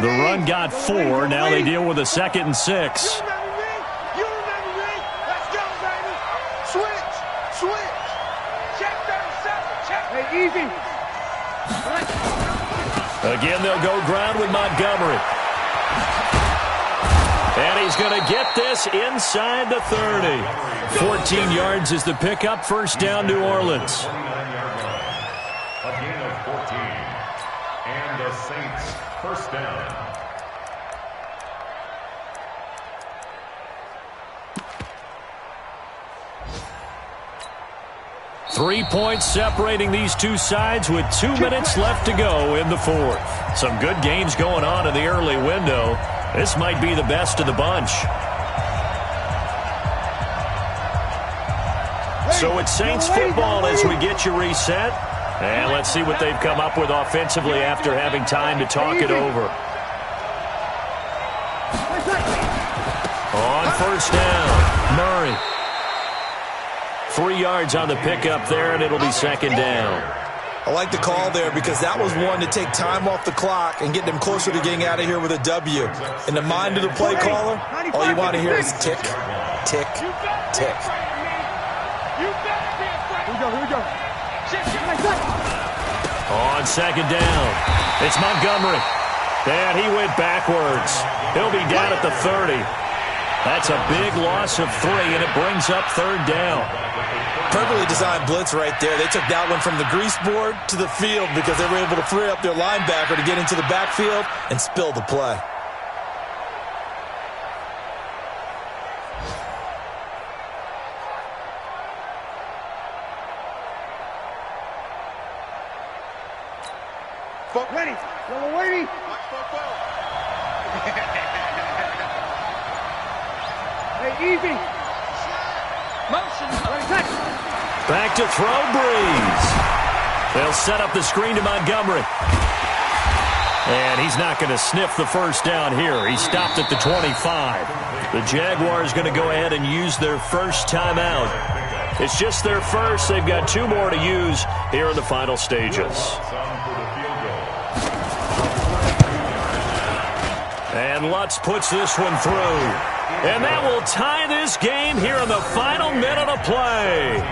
The run got 4. Now they deal with a 2nd and 6. You remember me. Let's go, baby. Switch. Check 37. Check. Hey, easy. Again, they'll go ground with Montgomery. And he's going to get this inside the 30. 14 yards is the pickup. First down, New Orleans. 29-yard line. A gain of 14. And the Saints first down. Three points separating these two sides with 2 minutes left to go in the fourth. Some good games going on in the early window. This might be the best of the bunch. So it's Saints football as we get you reset. And let's see what they've come up with offensively after having time to talk it over. On first down, Murray. 3 yards on the pickup there, and it'll be second down. I like the call there because that was one to take time off the clock and get them closer to getting out of here with a W. In the mind of the play caller, all you want to hear is tick, tick, tick. Here we go. On second down, it's Montgomery. And he went backwards. He'll be down at the 30. That's a big loss of 3, and it brings up third down. Perfectly designed blitz right there. They took that one from the grease board to the field because they were able to free up their linebacker to get into the backfield and spill the play. Ready. Yellow waiting. Hey, easy. Motion. Back to throw, Breeze. They'll set up the screen to Montgomery. And he's not going to sniff the first down here. He stopped at the 25. The Jaguars going to go ahead and use their first timeout. It's just their first. They've got 2 more to use here in the final stages. And Lutz puts this one through. And that will tie this game here in the final minute of play.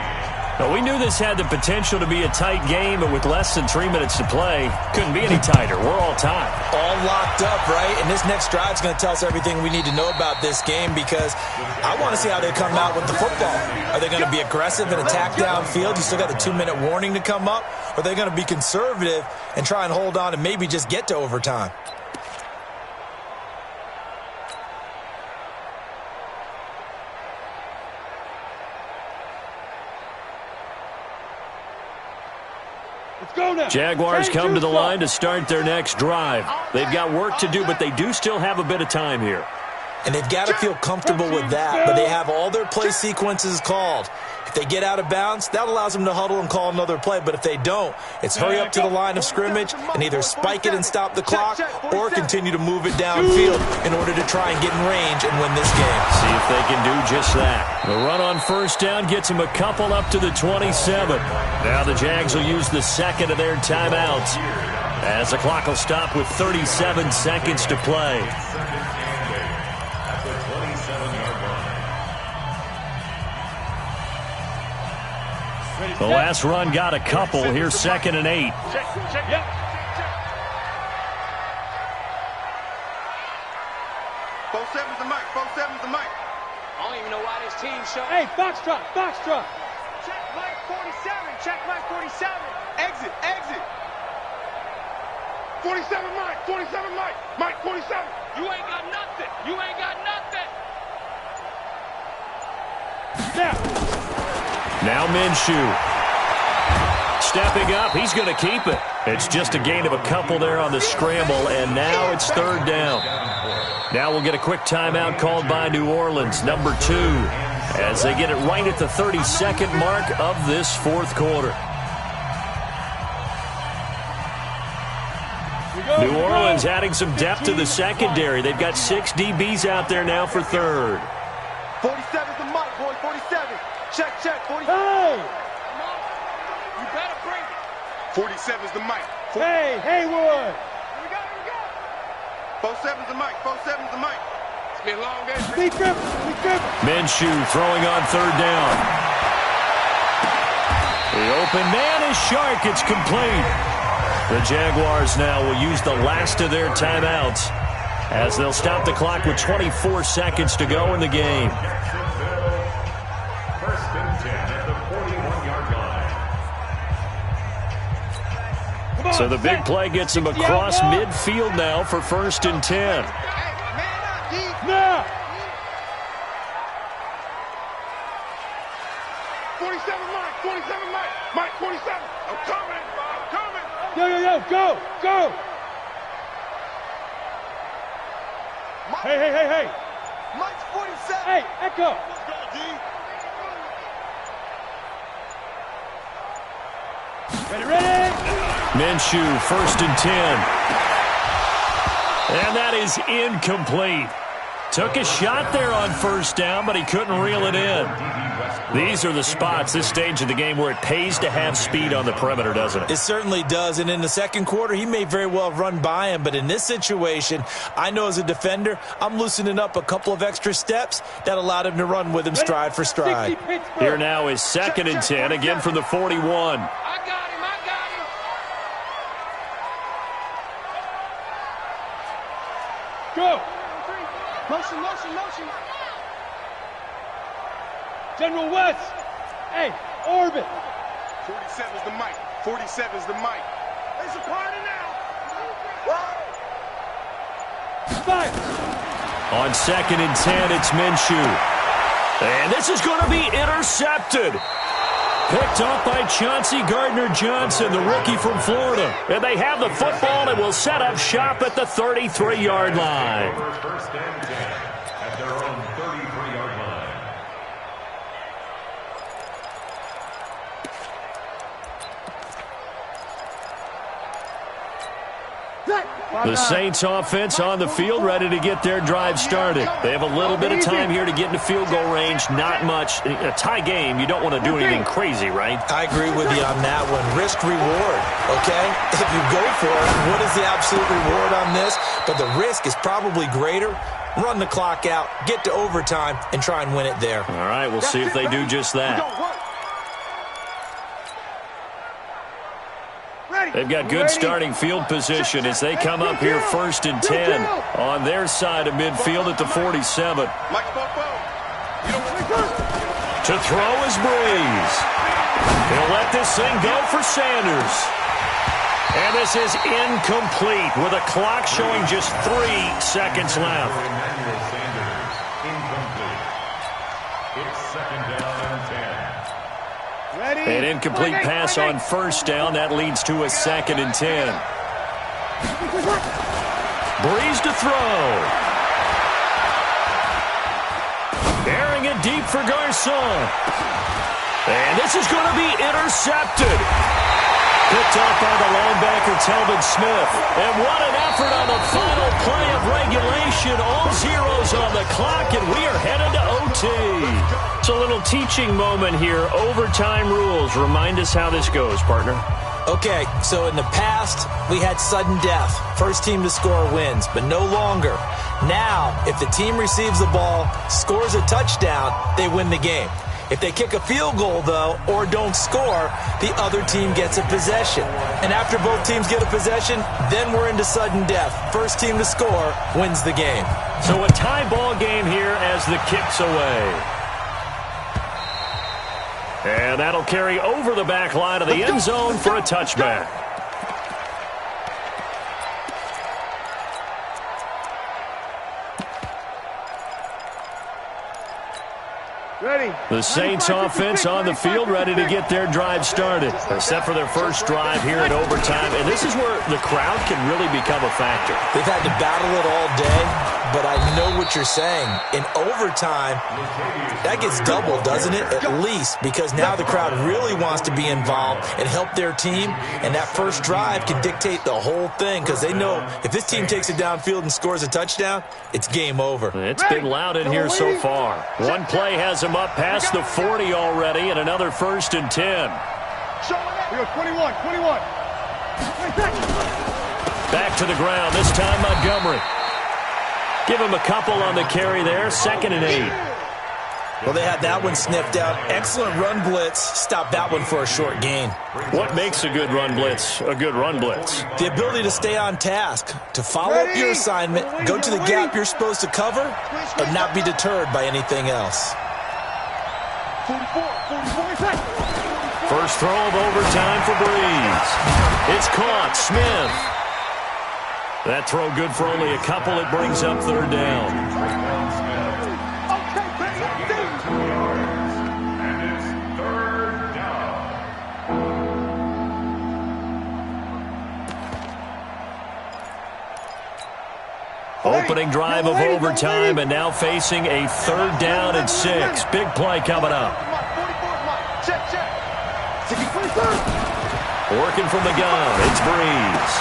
Now, we knew this had the potential to be a tight game, but with less than 3 minutes to play, couldn't be any tighter. We're all tied. All locked up, right? And this next drive is going to tell us everything we need to know about this game because I want to see how they come out with the football. Are they going to be aggressive and attack downfield? You still got the 2-minute warning to come up? Or are they going to be conservative and try and hold on and maybe just get to overtime? Jaguars come to the line to start their next drive. They've got work to do, but they do still have a bit of time here. And they've got to feel comfortable with that, but they have all their play sequences called. If they get out of bounds, that allows them to huddle and call another play. But if they don't, it's hurry up to the line of scrimmage and either spike it and stop the clock or continue to move it downfield in order to try and get in range and win this game. See if they can do just that. The run on first down gets them a couple up to the 27. Now the Jags will use the second of their timeouts as the clock will stop with 37 seconds to play. The last run got a couple. Here's 2nd and 8. Check. Yep. Both sevens the mic. I don't even know why this team showed. Hey, Foxtrot. Check mic 47. Exit. 47 mic. Mike 47. You ain't got nothing. Now Minshew. Stepping up, he's going to keep it. It's just a gain of a couple there on the scramble, and now it's third down. Now we'll get a quick timeout called by New Orleans, number 2, as they get it right at the 32nd mark of this fourth quarter. New Orleans adding some depth to the secondary. They've got 6 DBs out there now for third. 47's the mic, boy. 47. Check. 47. Hey! You better bring it. 47's the mic. Hey, Haywood! Here we go. 47's the mic. It's been a long day. Be grip. Minshew throwing on third down. The open man is Shark. It's complete. The Jaguars now will use the last of their timeouts as they'll stop the clock with 24 seconds to go in the game. First and 10 at the 41-yard line. So the big play gets him across midfield now for first and 10. Now. 47 Mike, 47 Mike, Mike 47. I'm coming, I'm coming. Yo, go, go. Hey. Mike's 47. Hey, Echo. Let's go, D. Ready. Minshew, first and 10. And that is incomplete. Took a shot there on first down, but he couldn't reel it in. These are the spots, this stage of the game, where it pays to have speed on the perimeter, doesn't it? It certainly does, and in the second quarter, he may very well have run by him, but in this situation, I know as a defender, I'm loosening up a couple of extra steps that allowed him to run with him stride for stride. Here now is second and 10, again from the 41. I got him. Go. Motion. General West. Hey, orbit. 47's the mic. 47's the mic. It's a party now. Five. On second and 10, it's Minshew. And this is going to be intercepted. Picked off by Chauncey Gardner-Johnson, the rookie from Florida. And they have the football and will set up shop at the 33-yard line. First and 10 at their own 33-yard line. The Saints offense on the field, ready to get their drive started. They have a little bit of time here to get into field goal range. Not much. A tie game, you don't want to do anything crazy, right? I agree with you on that one. Risk reward, okay? If you go for it, what is the absolute reward on this? But the risk is probably greater. Run the clock out, get to overtime, and try and win it there. All right, we'll see if they do just that. They've got good starting field position as they come up here first and 10 on their side of midfield at the 47. To throw is Breeze. He'll let this thing go for Sanders. And this is incomplete with a clock showing just 3 seconds left. It's second down and 10. An incomplete pass on first down. That leads to a second and 10. Breeze to throw. Airing it deep for Garcon. And this is going to be intercepted. Picked off by the linebacker, Telvin Smith. And what an effort on the final play of regulation. All zeros on the clock, and we are headed to OT. It's a little teaching moment here. Overtime rules. Remind us how this goes, partner. Okay, so in the past, we had sudden death. First team to score wins, but no longer. Now, if the team receives the ball, scores a touchdown, they win the game. If they kick a field goal, though, or don't score, the other team gets a possession. And after both teams get a possession, then we're into sudden death. First team to score wins the game. So a tie ball game here as the kick's away. And that'll carry over the back line of the end zone for a touchback. Ready. The Saints offense on the field, ready to get their drive started. They're set for their first drive here in overtime, and this is where the crowd can really become a factor. They've had to battle it all day, but I know what you're saying. In overtime, that gets doubled, doesn't it? At least, because now the crowd really wants to be involved and help their team, and that first drive can dictate the whole thing, because they know if this team takes it downfield and scores a touchdown, it's game over. It's been loud in here so far. One play has them up past the 40 already, and another first and 10. We go 21. Back to the ground, this time Montgomery. Give him a couple on the carry there, second and 8. Well, they had that one sniffed out. Excellent run blitz. Stopped that one for a short gain. What makes a good run blitz a good run blitz? The ability to stay on task, to follow up your assignment, go to the gap you're supposed to cover, and not be deterred by anything else. 44 seconds. First throw of overtime for Breeze. It's caught. Smith. That throw good for only a couple. It brings up third down. Opening drive of overtime, and now facing a third down and 6. Big play coming up. Working from the gun, it's Breeze.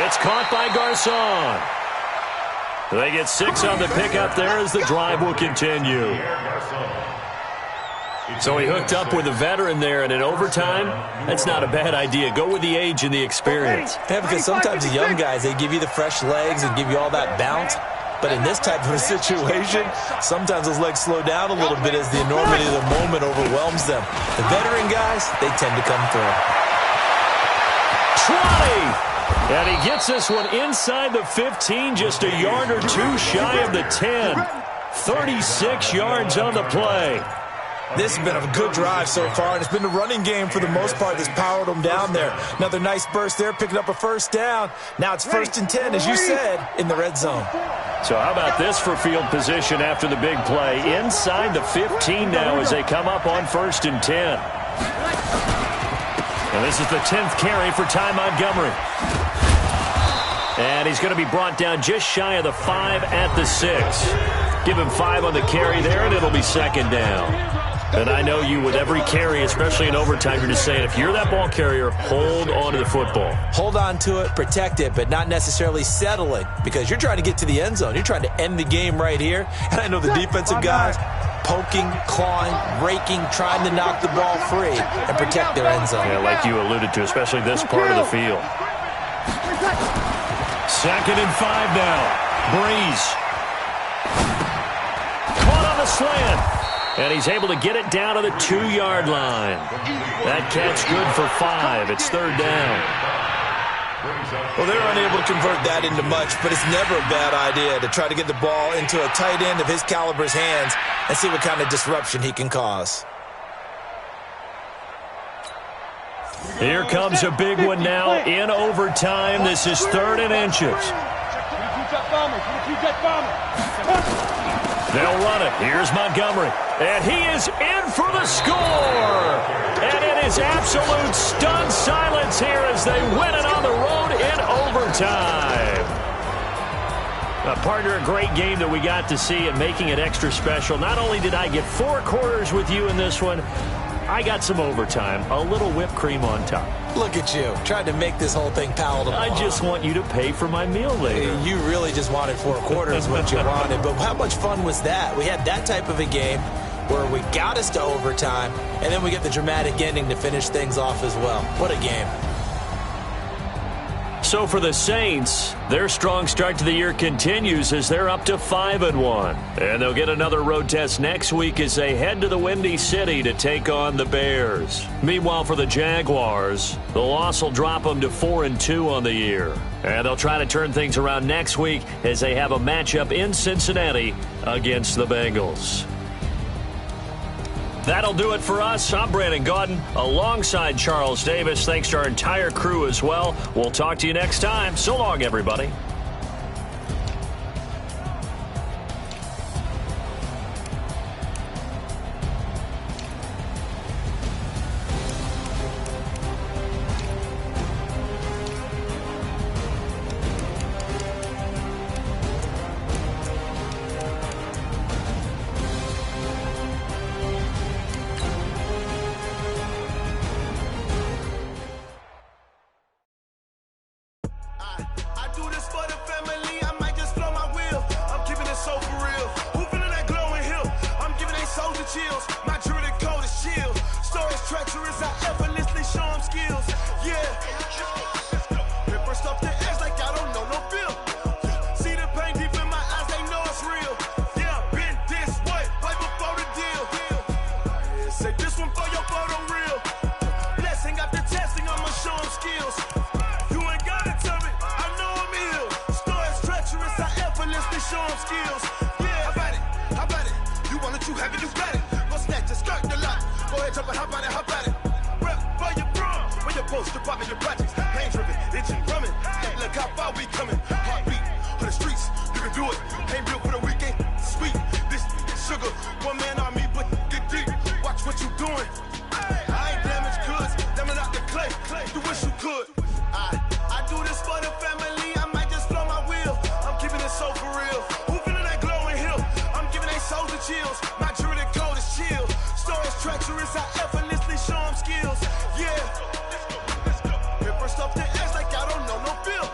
It's caught by Garcon. They get 6 on the pickup there as the drive will continue. So he hooked up with a veteran there, and in overtime, that's not a bad idea. Go with the age and the experience. Yeah, because sometimes the young guys, they give you the fresh legs and give you all that bounce. But in this type of a situation, sometimes those legs slow down a little bit as the enormity of the moment overwhelms them. The veteran guys, they tend to come through. 20! And he gets this one inside the 15, just a yard or two shy of the 10. 36 yards on the play. This has been a good drive so far, and it's been the running game for the most part that's powered them down there. Another nice burst there, picking up a first down. Now it's 1st and 10, as you said, in the red zone. So how about this for field position after the big play? Inside the 15 now as they come up on 1st and 10. And this is the 10th carry for Ty Montgomery. And he's going to be brought down just shy of the 5 at the 6. Give him 5 on the carry there, and it'll be 2nd down. And I know you, with every carry, especially in overtime, you're just saying, if you're that ball carrier, hold on to the football. Hold on to it, protect it, but not necessarily settle it, because you're trying to get to the end zone. You're trying to end the game right here. And I know the defensive guys poking, clawing, raking, trying to knock the ball free and protect their end zone. Yeah, like you alluded to, especially this part of the field. 2nd and 5 now. Breeze. Caught on the slant. And he's able to get it down to the 2-yard line. That catch good for 5. It's 3rd down. Well, they're unable to convert that into much, but it's never a bad idea to try to get the ball into a tight end of his caliber's hands and see what kind of disruption he can cause. Here comes a big one now in overtime. This is 3rd and inches. They'll run it. Here's Montgomery. And he is in for the score. And it is absolute stunned silence here as they win it on the road in overtime. Partner, a great game that we got to see and making it extra special. Not only did I get 4 quarters with you in this one, I got some overtime, a little whipped cream on top. Look at you, trying to make this whole thing palatable. I just want you to pay for my meal later. You really just wanted 4 quarters, what you wanted. But how much fun was that? We had that type of a game where we got us to overtime, and then we get the dramatic ending to finish things off as well. What a game. So for the Saints, their strong start to the year continues as they're up to 5-1. And they'll get another road test next week as they head to the Windy City to take on the Bears. Meanwhile, for the Jaguars, the loss will drop them to 4-2 on the year. And they'll try to turn things around next week as they have a matchup in Cincinnati against the Bengals. That'll do it for us. I'm Brandon Gaudin alongside Charles Davis. Thanks to our entire crew as well. We'll talk to you next time. So long, everybody. See the pain deep in my eyes, they know it's real. Yeah, been this way, way before the deal. photo real. Blessing after testing, I'ma show him skills. You ain't gotta tell me, I know I'm ill. Stories treacherous, I effortlessly show him skills. Yeah, how about it? You want it, you have it, you got it. Go snatch it, skirt the lot. Go ahead, jump it, how about it? Rep for your bro, when you're supposed to pop in your projects. Pain driven, itching, drumming. Hey, look how far we coming. Heartbeat for the streets, you can do it. Ain't built for the weekend, sweet. This sugar, one man on me, but get deep. Watch what you doing. I ain't damaged goods, damn it out the clay. You wish you could. I do this for the family, I might just blow my wheel. I'm keeping it so for real. Who feeling that glowing hill? I'm giving they souls the chills. My jury the code is chill. Stories treacherous, I effortlessly show them skills. Yeah. Hit first off the edge like I don't know no feel.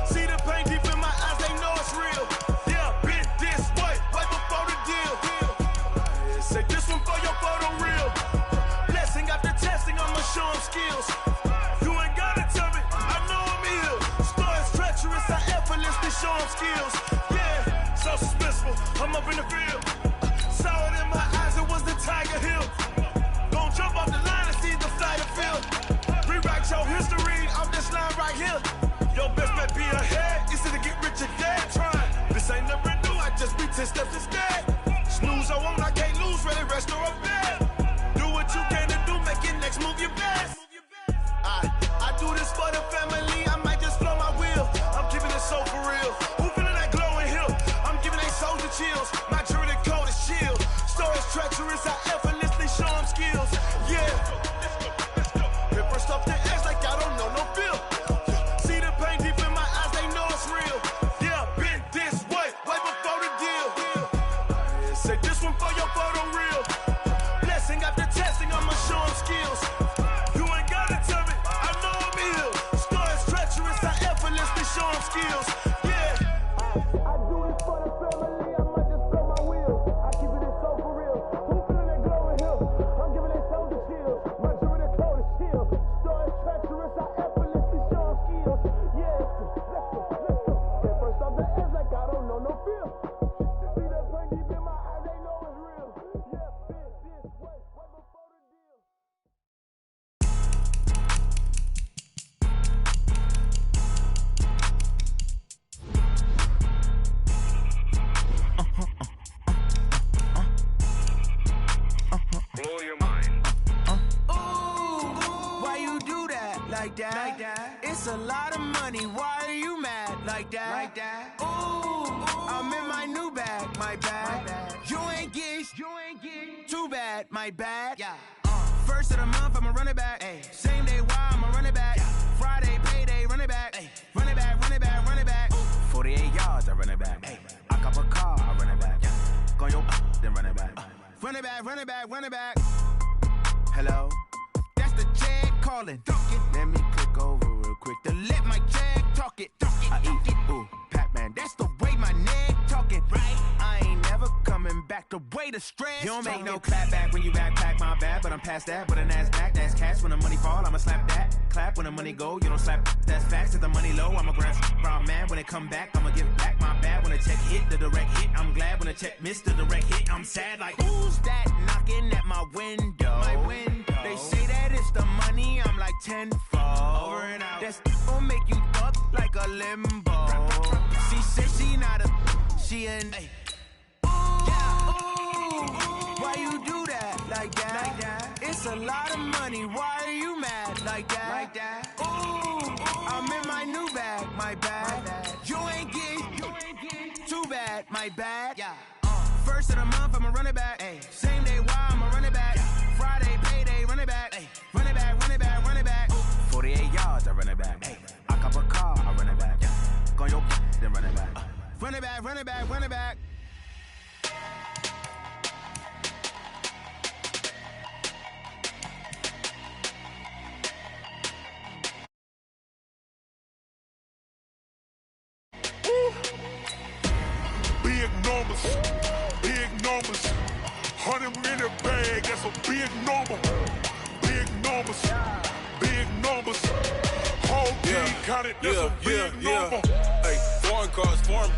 See the pain deep in my eyes, they know it's real. Yeah, been this way, right before the deal. Say this one for your photo real. Blessing after testing, I'ma show them skills. You ain't gotta tell me, I know I'm ill. Stories treacherous, I effortlessly show them skills. Yeah, so suspenseful, I'm up in the field. Saw it in my eyes, it was the Tiger Hill. Gon' jump off the line and see the flight of field. Rewrite your history off this line right here. Your best bet be ahead, easy to get rich or dead. Trying, this ain't never new, I just be 10 steps instead. Snooze or won't, I can't lose, ready, rest or a bed. Do what you can to do, make your next move your best. I do this for the family, I might just blow my wheel. I'm keeping it so for real. Who feeling that glowing hill? I'm giving they souls the chills. My jury the code is chill. Stories treacherous, I effortlessly show them skills. Yeah. Hit first off the edge like I don't know no feel. See the pain deep in my eyes, they know it's real. Yeah, been this way, way before the deal. Say this one for your photo real. Blessing after testing, I'ma show them skills. You ain't gotta tell me, I know I'm ill. Stories treacherous, I effortlessly show them skills. Yeah. I do this for the family, I might just blow my wheel. I keep it so for real. Who feeling that glowing hill? I'm giving they souls the chills. My jury the code is chill. Stories treacherous, I effortlessly show them skills. Yeah, let's go. Get first off the edge like I don't know no feel. See that pain deep in my eyes, they know it's real. Yeah, been this way, right before the deal. Blow your mind. Why you do that like that? It's a lot of money. Why are you mad like that? Ooh, I'm in my new bag, my bad. You ain't get too bad, my bad. Yeah. First of the month, I'ma run it back. Ay. Same day, why I'ma run it back. Friday, payday, run it back. Ay. Run it back, run it back, run it back. 48 yards, I run it back. Ay. I cop a car, I run it back. Go on your then run it back. Run it back, run it back, run it back. Hello? That's the check calling. Let me click over real quick to let my check talk it. I eat it, ooh, Pac-Man. That's the way my neck talking. Right? I ain't never coming back the way the stress. You don't make no clap back when you backpack my bad, but I'm past that. But a NASDAQ, that's cash. When the money fall, I'ma slap that. Clap when the money go, you don't slap. That's facts. If the money low, I'ma grab brown man. When it come back, I'ma give back my bad. When the check hit, the direct hit. I'm glad when the check missed the direct hit. I'm sad like, who's that knocking at my window? My window. They say that it's the money, I'm like tenfold. Over and out. That's gon' make you fuck like a limbo. She said she not a, she an. Ay. Why you do that like that? It's a lot of money. Why are you mad like that? Ooh, I'm in my new bag, my bad. You ain't get too bad, my bad. Yeah. First of the month, I'ma run it back. Ay. Same day, why I'ma run it back. Friday, payday, run it back. Ay. Run it back, run it back, run it back. 48 yards, I run it back. Ay. I cop a car, I run it back. Go on your then run it back. Run it back, run it back, run it back. Big numbers. 100 in a bag, that's a big number. Big numbers. Whole team counted, that's a big number. Hey, foreign cars, foreign